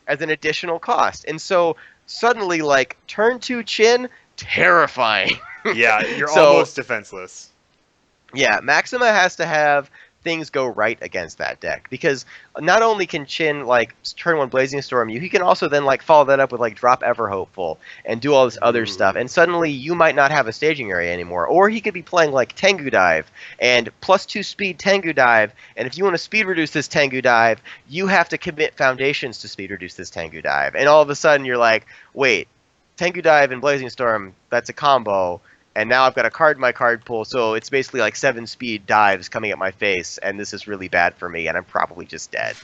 As an additional cost. And so suddenly, like, turn 2 Chin, terrifying. Yeah, you're almost defenseless. Yeah, Maxima has to have things go right against that deck, because not only can Chin like turn one Blazing Storm you, he can also then like follow that up with like drop Ever Hopeful and do all this other stuff, and suddenly you might not have a staging area anymore. Or he could be playing like Tengu Dive and +2 speed Tengu Dive, and if you want to speed reduce this Tengu Dive, you have to commit Foundations to speed reduce this Tengu Dive, and all of a sudden you're like, wait, Tengu Dive and Blazing Storm, that's a combo. And now I've got a card in my card pool, so it's basically like 7 speed dives coming at my face, and this is really bad for me, and I'm probably just dead.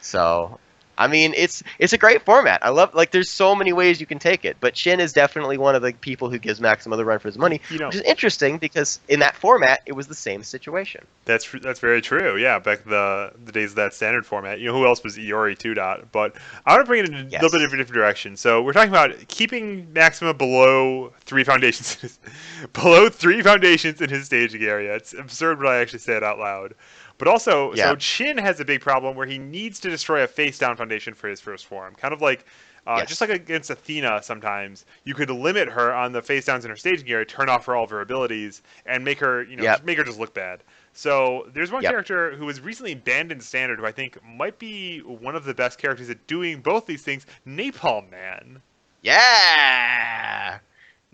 So, I mean, it's a great format. I love, like, there's so many ways you can take it, but Shin is definitely one of the people who gives Maxima the run for his money, which is interesting because in that format, it was the same situation. That's very true. Yeah, back the days of that standard format. You know, who else was Iori 2 dot? But I want to bring it in a little bit of a different direction. So we're talking about keeping Maxima below 3 foundations, below 3 foundations in his staging area. It's absurd when I actually say it out loud. But also, so Chin has a big problem where he needs to destroy a face-down foundation for his first form. Kind of like, just like against Athena sometimes, you could limit her on the face-downs in her staging area, turn off all of her abilities, and make her, make her just look bad. So there's one character who was recently banned in Standard who I think might be one of the best characters at doing both these things, Napalm Man. Yeah!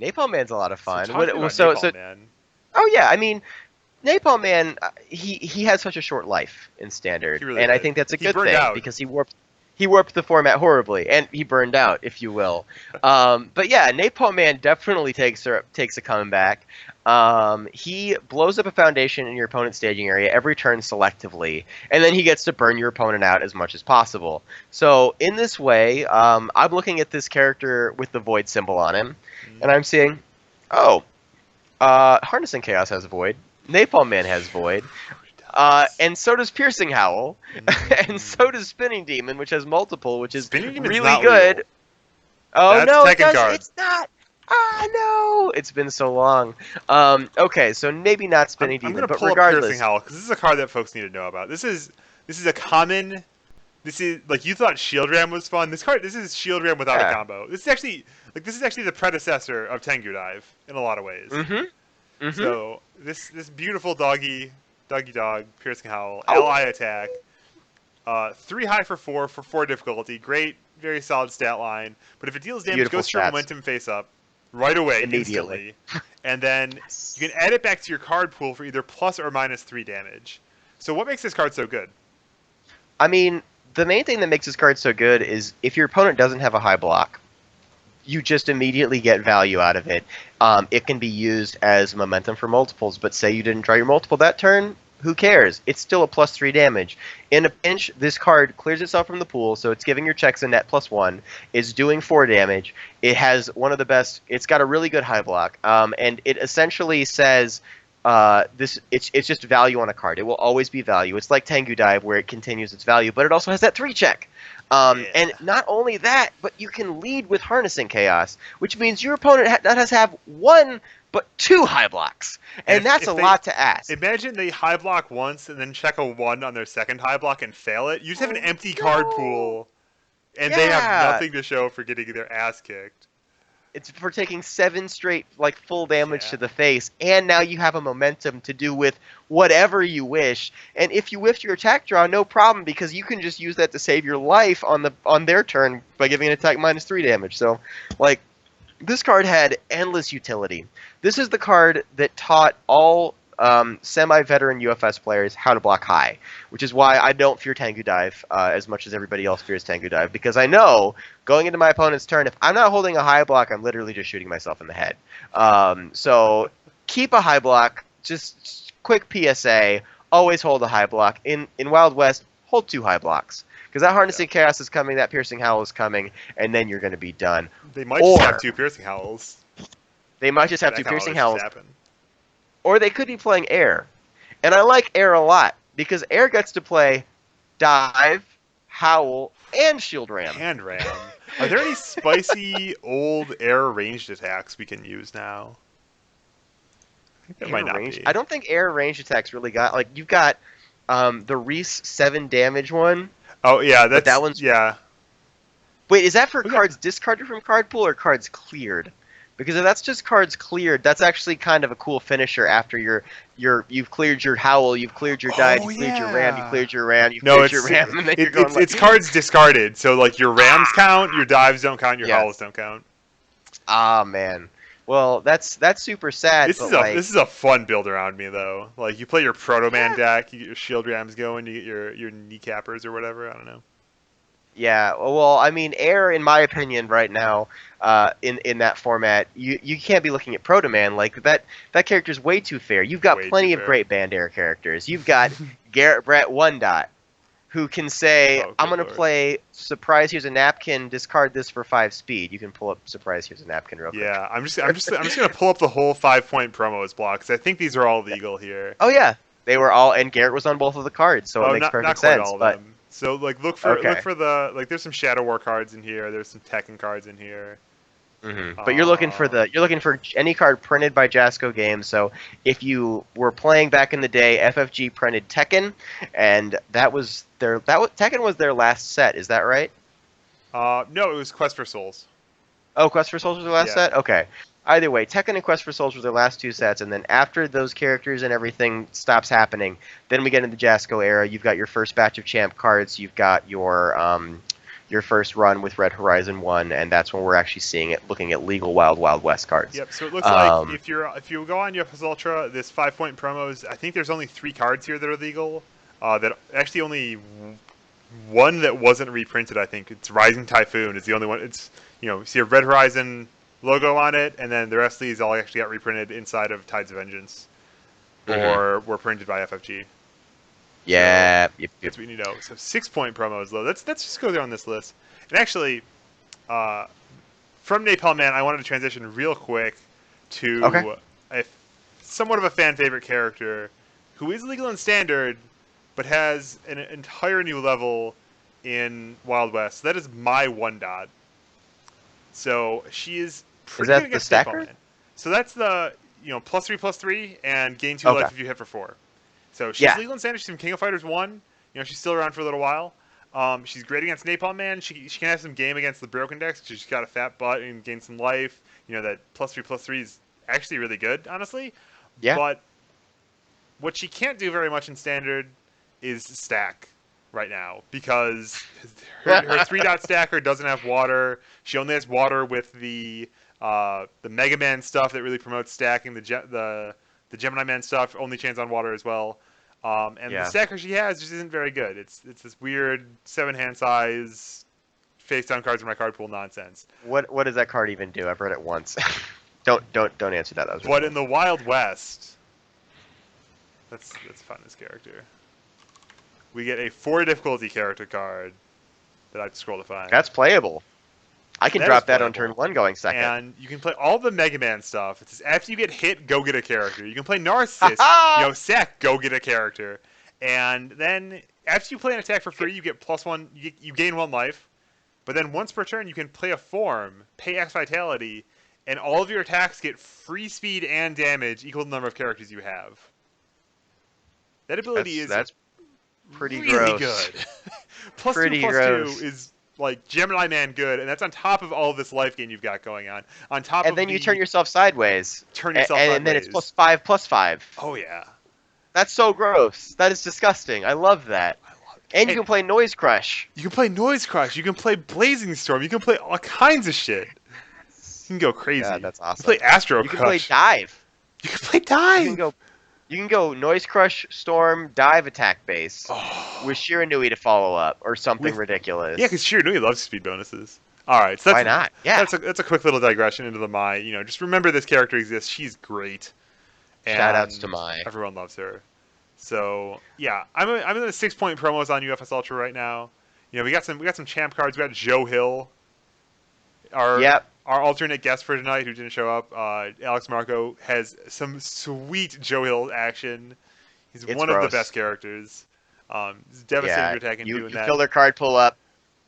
Napalm Man's a lot of fun. Napalm Man. Oh yeah, I mean, Napalm Man, he had such a short life in Standard, really and did. I think that's a good thing out. because he warped the format horribly, and he burned out, if you will. But yeah, Napalm Man definitely takes a comeback. He blows up a foundation in your opponent's staging area every turn selectively, and then he gets to burn your opponent out as much as possible. So in this way, I'm looking at this character with the Void symbol on him, and I'm seeing, Harnessing Chaos has Void. Napalm Man has Void, and so does Piercing Howl, and so does Spinning Demon, which has multiple, which is really good. Real. Oh That's no, it's not. Ah no, it's been so long. Okay, so maybe not Spinning Demon, I'm but pull regardless, up Piercing Howl because this is a card that folks need to know about. This is a common. This is like, you thought Shield Ram was fun. This is Shield Ram without a combo. This is actually the predecessor of Tengu Dive in a lot of ways. So this beautiful dog, Piercing Howl, LI attack, 3 high for 4 difficulty, great, very solid stat line. But if it deals damage, goes through momentum face up right away, instantly, and then you can add it back to your card pool for either plus or minus 3 damage. So what makes this card so good? I mean, the main thing that makes this card so good is if your opponent doesn't have a high block, you just immediately get value out of it. It can be used as momentum for multiples, but say you didn't draw your multiple that turn, who cares? It's still a +3 damage. In a pinch, this card clears itself from the pool, so it's giving your checks a net +1. It's doing 4 damage. It has one of the best. It's got a really good high block, and it essentially says it's just value on a card. It will always be value. It's like Tengu Dive, where it continues its value, but it also has that 3 check. And not only that, but you can lead with Harnessing Chaos, which means your opponent does have 1 but 2 high blocks, and that's a lot to ask. Imagine they high block once and then check a 1 on their second high block and fail it. You just have an empty card pool, and they have nothing to show for getting their ass kicked. It's for taking 7 straight full damage to the face, and now you have a momentum to do with whatever you wish. And if you whiffed your attack draw, no problem, because you can just use that to save your life on their turn by giving an attack -3 damage. So, this card had endless utility. This is the card that taught all semi-veteran UFS players how to block high, which is why I don't fear Tengu Dive as much as everybody else fears Tengu Dive, because I know going into my opponent's turn, if I'm not holding a high block, I'm literally just shooting myself in the head. So keep a high block. Just quick PSA, always hold a high block. In Wild West, hold 2 high blocks, because that Harnessing Chaos is coming, that Piercing Howl is coming, and then you're going to be done. They might just have 2 Piercing Howls. They might just have 2 Piercing Howls. Or they could be playing Air. And I like Air a lot, because Air gets to play Dive, Howl, and Shield Ram. And Ram. Are there any spicy old Air ranged attacks we can use now? I think there might not be. I don't think Air ranged attacks really got... you've got the Reese 7 damage one. Oh, yeah. That one's... Yeah. Wait, is that for cards discarded from card pool or cards cleared? Because if that's just cards cleared, that's actually kind of a cool finisher after you've cleared your Howl, you've cleared your Dive, Oh you've cleared your Ram, you've yeah. cleared your Ram, you've No, cleared your it's Ram, and then you're it, going it's like, it's cards discarded. So like your Rams count, your Dives don't count, your yes. Howls don't count. Ah, man. Well, that's super sad, This but is a like, this is a fun build around me though. Like you play your Proto Man yeah, deck, you get your Shield Rams going, you get your kneecappers or whatever. I don't know. yeah. Well, I mean, Air, in my opinion, right now, in that format, you can't be looking at Proto Man like that character's way too fair. You've got Way too plenty of fair. great band Air characters. You've got Garrett Brett One Dot, who can say, Oh, I'm good going to lord. play Surprise, here's a napkin, discard this for 5 speed. You can pull up Surprise, here's a napkin real quick. Yeah, I'm just gonna pull up the whole 5-point promos block because I think these are all legal here. Oh, yeah. They were all, and Garrett was on both of the cards, so it Oh, makes not perfect quite sense. all of But, them. So like look okay. for the like there's some Shadow War cards in here. There's some Tekken cards in here. But you're looking for Um, any card printed by Jasco Games. So if you were playing back in the day, FFG printed Tekken, and Tekken was their last set. Is that right? no, it was Quest for Souls. Oh, Quest for Souls was their last Yeah. set? Okay. Either way, Tekken and Quest for Souls were their last 2 sets, and then after those characters and everything stops happening, then we get into the Jasco era. You've got your first batch of champ cards, you've got your first run with Red Horizon 1, and that's when we're actually seeing it, looking at legal Wild Wild West cards. Yep. So it looks like if you go on UFS Ultra, this 5-point promos, I think there's only 3 cards here that are legal. That actually only one that wasn't reprinted. I think it's Rising Typhoon is the only one. It's you see a Red Horizon logo on it, and then the rest of these all actually got reprinted inside of Tides of Vengeance, or were printed by FFG. Yeah, So yep. that's what you need to know. So 6-point promos though. Let's just go down this list. And actually, from Napalm Man, I wanted to transition real quick to Okay. a somewhat of a fan favorite character who is legal in Standard, but has an entire new level in Wild West. That is my One Dot. So she is pretty that good the against stacker? Napalm Man. So that's the +3/+3 and gain 2 Okay. life if you hit for 4. So she's Yeah. legal in Standard. She's from King of Fighters 1. She's still around for a little while. She's great against Napalm Man. She can have some game against the broken decks because she's got a fat butt and gain some life. That +3/+3 is actually really good, honestly. Yeah. But what she can't do very much in Standard is stack right now because her 3-dot stacker doesn't have water. She only has water with the Mega Man stuff that really promotes stacking. The Gemini Man stuff only chains on water as well. And Yeah. the stacker she has just isn't very good. It's this weird 7-hand size face down cards in my card pool nonsense. What does that card even do? I've read it once. Don't answer that. That was But in the Wild West, that's fun. This character, we get a 4 difficulty character card that I have to scroll to find. That's playable. I can That drop is that on playable. turn 1 going second. And you can play all the Mega Man stuff. It says after you get hit, go get a character. You can play Narcissus, sack, go get a character. And then after you play an attack for free, you get +1. You gain 1 life. But then once per turn, you can play a form, pay X Vitality, and all of your attacks get free speed and damage equal to the number of characters you have. That ability That's pretty really gross. good. Pretty +2/+2 gross. is like Gemini Man good, and that's on top of all this life gain you've got going on. On top And of then you the- turn yourself sideways. turn yourself and then it's sideways. +5/+5. Oh yeah. That's so gross. That is disgusting. I love that. And you Hey. can play Noise Crush. You can play Noise Crush. You can play Blazing Storm. You can play all kinds of shit. You can go crazy. God, that's awesome. You can play Astro You can play Crush. Dive. You can play You Dive. can go Noise Crush, Storm, Dive attack base Oh. with Shiranui to follow up or something With- ridiculous. Yeah, because Shiranui loves speed bonuses. All right, so that's, Why not? Yeah. That's a quick little digression into the Mai. Just remember this character exists. She's great. Shout-outs And to Mai. Everyone loves her. So yeah, I'm in the 6-point promos on UFS Ultra right now. We got some champ cards. We got Joe Hill, our alternate guest for tonight who didn't show up. Alex Marco has some sweet Joe Hill action. He's It's one of the gross. best characters. It's devastating to attack and you doing that. fill their card pull up.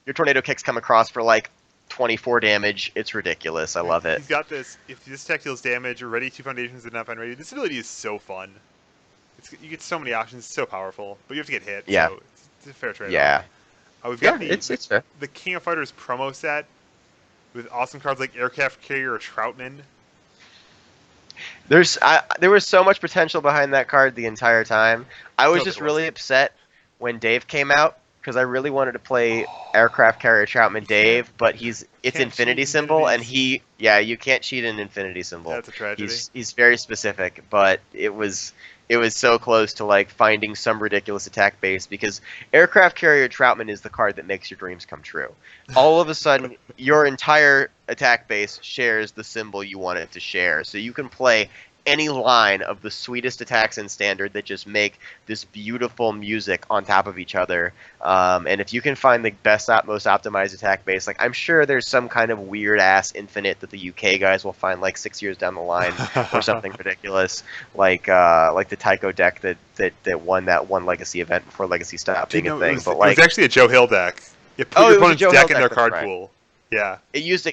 Your tornado kicks come across for like 24 damage. It's ridiculous. I love it. He's got this. If this tech deals damage, or ready 2 foundations did not find ready. This ability is so fun. You get so many options. It's so powerful, but you have to get hit. Yeah. So it's a fair trade. Yeah. We've got It's fair. the King of Fighters promo set with awesome cards like Aircraft Carrier or Troutman. There was so much potential behind that card the entire time. I was No, just there really wasn't. upset when Dave came out because I really wanted to play Aircraft Carrier Troutman You can't Dave, but it's can't cheat Infinity Symbol, and infinities. you can't cheat an Infinity Symbol. That's a tragedy. He's very specific, but it was so close to like finding some ridiculous attack base because Aircraft Carrier Troutman is the card that makes your dreams come true. All of a sudden, your entire attack base shares the symbol you want it to share, so you can play any line of the sweetest attacks in standard that just make this beautiful music on top of each other. And if you can find the most optimized attack base, like I'm sure there's some kind of weird ass infinite that the UK guys will find like 6 years down the line or something ridiculous, like the Tycho deck that won that one Legacy event before Legacy stopped Dude, being a no, thing. But it was like, actually a Joe Hill deck. You put oh, your it was a opponent's Joe Hill deck in deck. their That's card right. pool. Yeah. It used a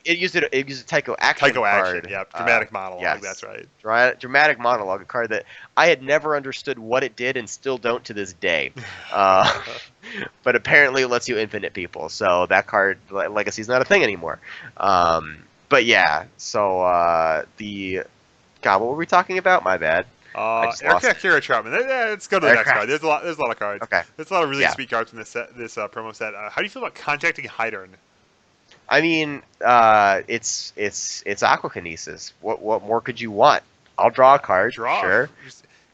Tycho Action Tycho Action. card. Yep. Dramatic monologue. Yes. That's right. Dramatic Monologue, a card that I had never understood what it did and still don't to this day. But apparently it lets you infinite people, so that card, Legacy's not a thing anymore. But yeah, so God, what were we talking about? My bad. I just lost Aircraft it. Carrier Troutman. Let's go to the next Aircraft. card. There's a lot. There's a lot of cards. Okay. There's a lot of really Yeah. sweet cards in this promo set. How do you feel about contacting Hydern? I mean, it's Aquakinesis. What more could you want? I'll draw a card. Draw. Sure.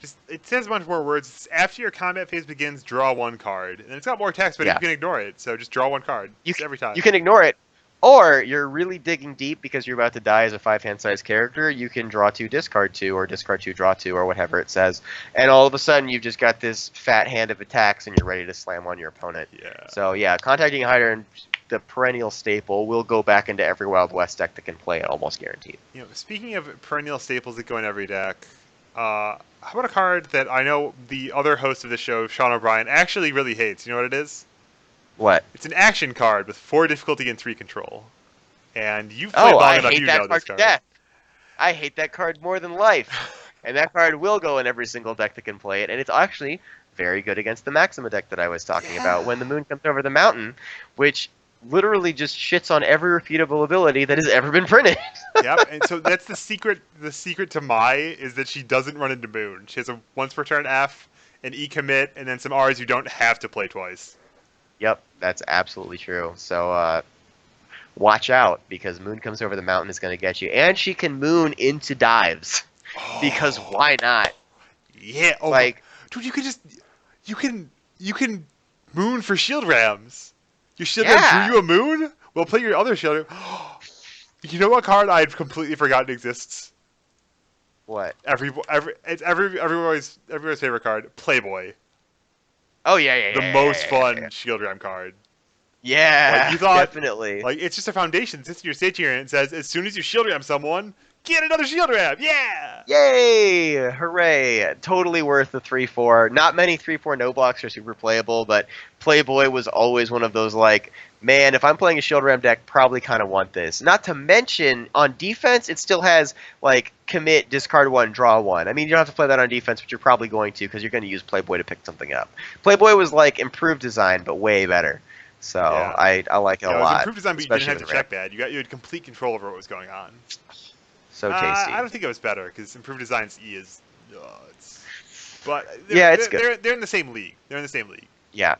Just it says a bunch more words. It's after your combat phase begins, draw one card, and it's got more text, but Yeah. you can ignore it. So just draw one card. You Just every time. You can ignore it, or you're really digging deep because you're about to die as a 5-hand size character. You can draw 2, discard 2, or discard 2, draw 2, or whatever it says, and all of a sudden you've just got this fat hand of attacks, and you're ready to slam on your opponent. Yeah. So yeah, contacting Hydern, the perennial staple, will go back into every Wild West deck that can play it, almost guaranteed. You know, speaking of perennial staples that go in every deck, how about a card that I know the other host of the show, Sean O'Brien, actually really hates? You know what it is? What? It's an action card with 4 difficulty and 3 control. And you've played long I enough, hate you that know card this to card. death. I hate that card more than life. And that card will go in every single deck that can play it, and it's actually very good against the Maxima deck that I was talking about when the moon comes over the mountain, which literally just shits on every repeatable ability that has ever been printed. Yep, and so that's the secret. The secret to Mai is that she doesn't run into moon. She has a once per turn F, an E commit, and then some R's you don't have to play twice. Yep, that's absolutely true. So watch out, because moon comes over the mountain is going to get you, and she can moon into dives. Because why not? Yeah, oh, Like, dude, you can moon for shield rams. Your shield Yeah. ram drew you a moon. Well, play your other shield ram. You know what card I'd completely forgotten exists? what? Everybody's favorite card, Playboy. Oh yeah. The most fun shield ram card. Yeah, Like, you thought- definitely. Like, it's just a foundation. It sits in your stage here and it says, as soon as you shield ram someone, get another shield ram. Yeah. Yay! Hooray! Totally worth the 3/4. Not many 3/4 no blocks are super playable, but Playboy was always one of those like, man, if I'm playing a Shield Ram deck, probably kind of want this. Not to mention, on defense, it still has like commit, discard 1, draw 1. I mean, you don't have to play that on defense, but you're probably going to because you're going to use Playboy to pick something up. Playboy was like improved design, but way better. So Yeah. I like it Yeah, a it was lot. improved design, but you especially didn't have to with check bad. You had complete control over what was going on. So tasty. I don't think it was better because improved design's E is, but Yeah, it's good. They're in the same league. They're in the same league. Yeah.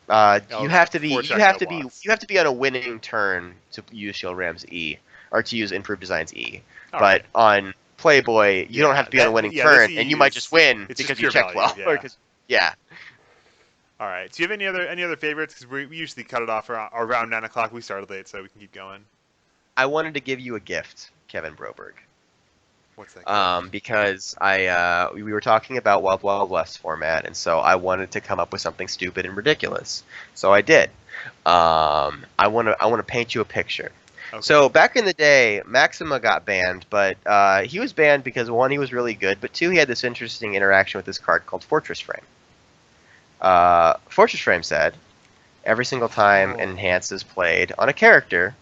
Oh, You have to be four-check no blocks. you have to be on a winning turn to use Shield Ram's E, or to use Improved Design's E. All But right. on Playboy, you don't have to be on a winning that's turn, E and you might just win it's because just you pure checked value, well. Yeah. All right. Do you have any other favorites? Because we usually cut it off around 9 o'clock. We started late, so we can keep going. I wanted to give you a gift, Kevin Broberg. What's that? Because we were talking about Wild Wild West format, and so I wanted to come up with something stupid and ridiculous. So I did. I want to paint you a picture. Okay. So back in the day, Maxima got banned, but he was banned because one, he was really good, but two, he had this interesting interaction with this card called Fortress Frame. Fortress Frame said, every single time an enhance is played on a character,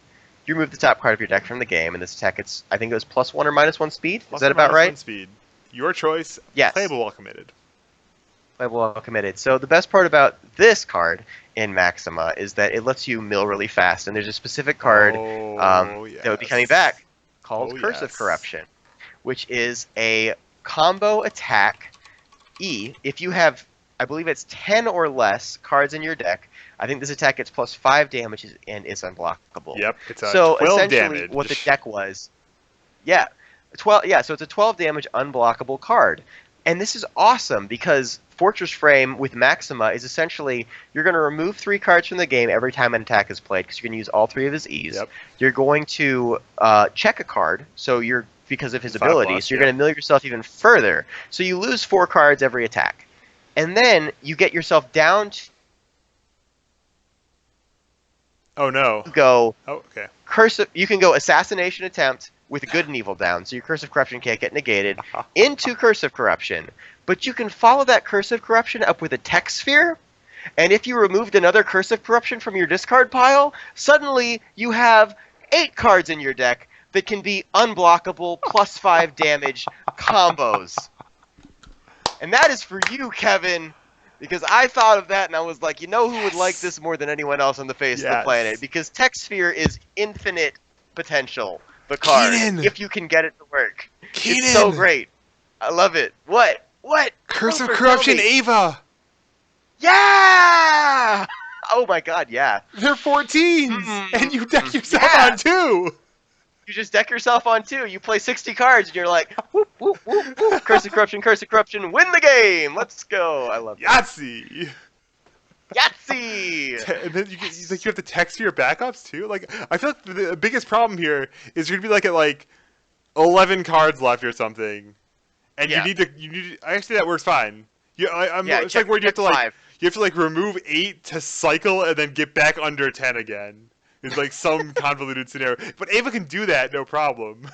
you remove the top card of your deck from the game, and this attack, I think it was +1 or -1 speed. Plus Is that or about minus right? 1 speed. Your choice. Yes. Playable while committed. Playable while committed. So the best part about this card in Maxima is that it lets you mill really fast, and there's a specific card that would be coming back called Curse of yes. Corruption, which is a combo attack E. If you have, I believe it's 10 or less cards in your deck, I think this attack gets +5 damage and is unblockable. Yep, it's so 12 essentially damage. what the deck was, yeah, 12. Yeah, so it's a 12 damage unblockable card. And this is awesome because Fortress Frame with Maxima is essentially you're going to remove 3 cards from the game every time an attack is played because you're going to use all 3 of his E's. Yep. You're going to check a card, so you're because of his 5+, ability, so you're going to mill yourself even further. So you lose 4 cards every attack. And then you get yourself down to Oh no. go Oh, okay. you can go Assassination Attempt with Good and Evil down, so your Curse of Corruption can't get negated, into Curse of Corruption. But you can follow that Curse of Corruption up with a Tech Sphere, and if you removed another Curse of Corruption from your discard pile, suddenly you have 8 cards in your deck that can be unblockable +5 damage combos. And that is for you, Kevin, because I thought of that and I was like, you know who would like this more than anyone else on the face of the planet? Because Tech Sphere is infinite potential. The card, Keenan! if you can get it to work. Keenan! It's so great. I love it. What? Curse of Wilford, Corruption tell me. Ava! Yeah! Oh my god, yeah. They're 14s! And you deck yourself Yeah. on 2! You just deck yourself on 2. You play 60 cards and you're like, whoop, whoop, whoop, whoop. Curse of Corruption, win the game! Let's go. I love it. Yahtzee! Yahtzee! And then you have to text for your backups too. Like I feel like the biggest problem here is you're gonna be at 11 cards left or something, and you need to. Actually, that works fine. It's where you have to remove 8 to cycle and then get back under 10 again. It's some convoluted scenario, but Ava can do that no problem.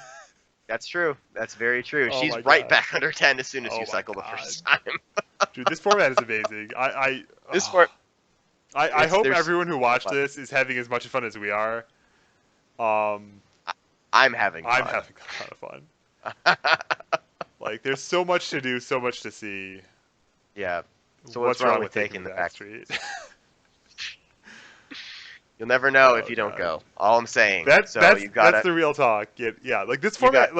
That's true. That's very true. Oh She's my right God. back under 10 as soon as Oh you my cycle the God. first time. Dude, this format is amazing. I hope everyone who watched this is having as much fun as we are. I'm having fun. I'm having a lot of fun. There's so much to do, so much to see. Yeah. So what's wrong with taking the back street? You'll never know if you don't go. All I'm saying. That's the real talk. Yeah. This format,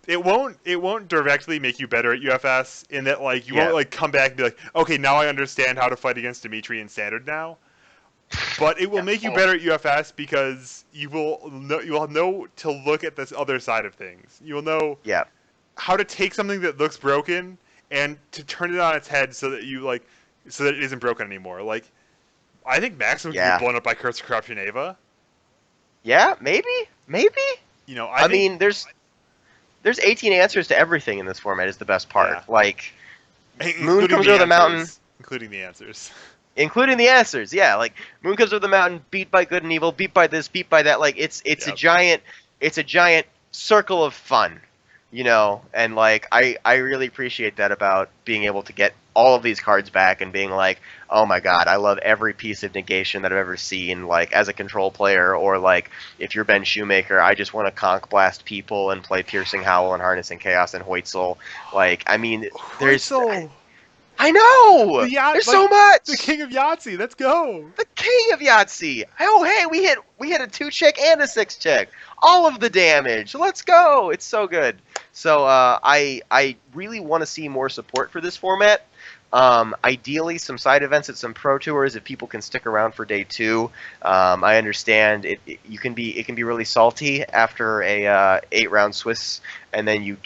it won't directly make you better at UFS in that you won't come back and be like, okay, now I understand how to fight against Dimitri in Standard now. But it will make you better at UFS because you will know to look at this other side of things. You will know how to take something that looks broken and to turn it on its head so that so that it isn't broken anymore. I think Maximum can get blown up by Curse of Corruption Ava. Yeah, maybe. I mean, there's 18 answers to everything in this format is the best part. Yeah. Moon comes over the mountain. Including the answers. Including the answers, yeah. Moon comes over the mountain, beat by good and evil, beat by this, beat by that. It's a giant circle of fun, And I really appreciate that about being able to get all of these cards back and being like, oh my god, I love every piece of negation that I've ever seen. As a control player, or if you're Ben Shoemaker, I just want to conch blast people and play Piercing Howl and Harnessing Chaos and Hoytzel. There's. Hoytzel! I know! There's so much! The King of Yahtzee, let's go! The King of Yahtzee! Oh, hey, we hit a 2-check and a 6-check. All of the damage. Let's go! It's so good. So I really want to see more support for this format. Ideally, some side events at some pro tours if people can stick around for day 2. I understand it can be really salty after a 8-round Swiss, and then you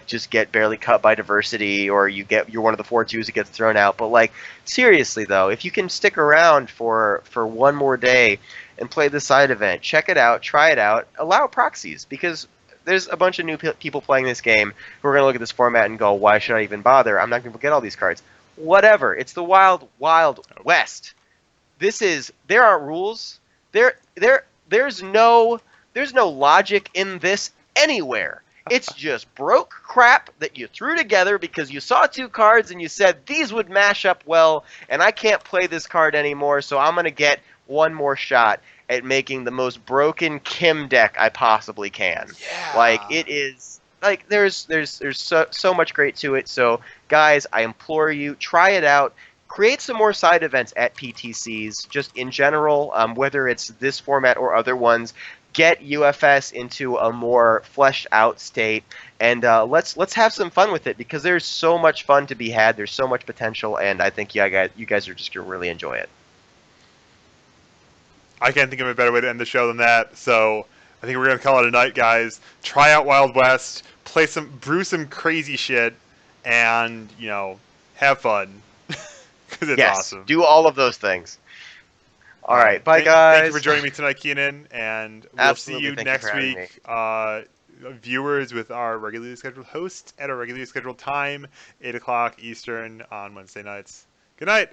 just get barely cut by diversity, or you're one of the 4-2s that gets thrown out. But seriously though, if you can stick around for one more day and play the side event, check it out, try it out, allow proxies, because there's a bunch of new people playing this game who are going to look at this format and go, why should I even bother? I'm not going to get all these cards. Whatever. It's the wild, wild west. There aren't rules. There's no logic in this anywhere. It's just broke crap that you threw together because you saw 2 cards and you said, these would mash up well, and I can't play this card anymore, so I'm going to get one more shot at making the most broken Kim deck I possibly can. Yeah. It is there's so much great to it. So guys, I implore you, try it out. Create some more side events at PTCs, just in general, whether it's this format or other ones. get UFS into a more fleshed out state, and let's have some fun with it because there's so much fun to be had. There's so much potential, and I think you guys are just gonna really enjoy it. I can't think of a better way to end the show than that. So I think we're gonna call it a night, guys. Try out Wild West, brew some crazy shit, and have fun because it's Yes, awesome. do all of those things. All right, bye Thank you for guys. joining me tonight, Keenan, and we'll see Absolutely, you thank you for next having me. week, viewers, with our regularly scheduled host at our regularly scheduled time, 8 o'clock Eastern on Wednesday nights. Good night.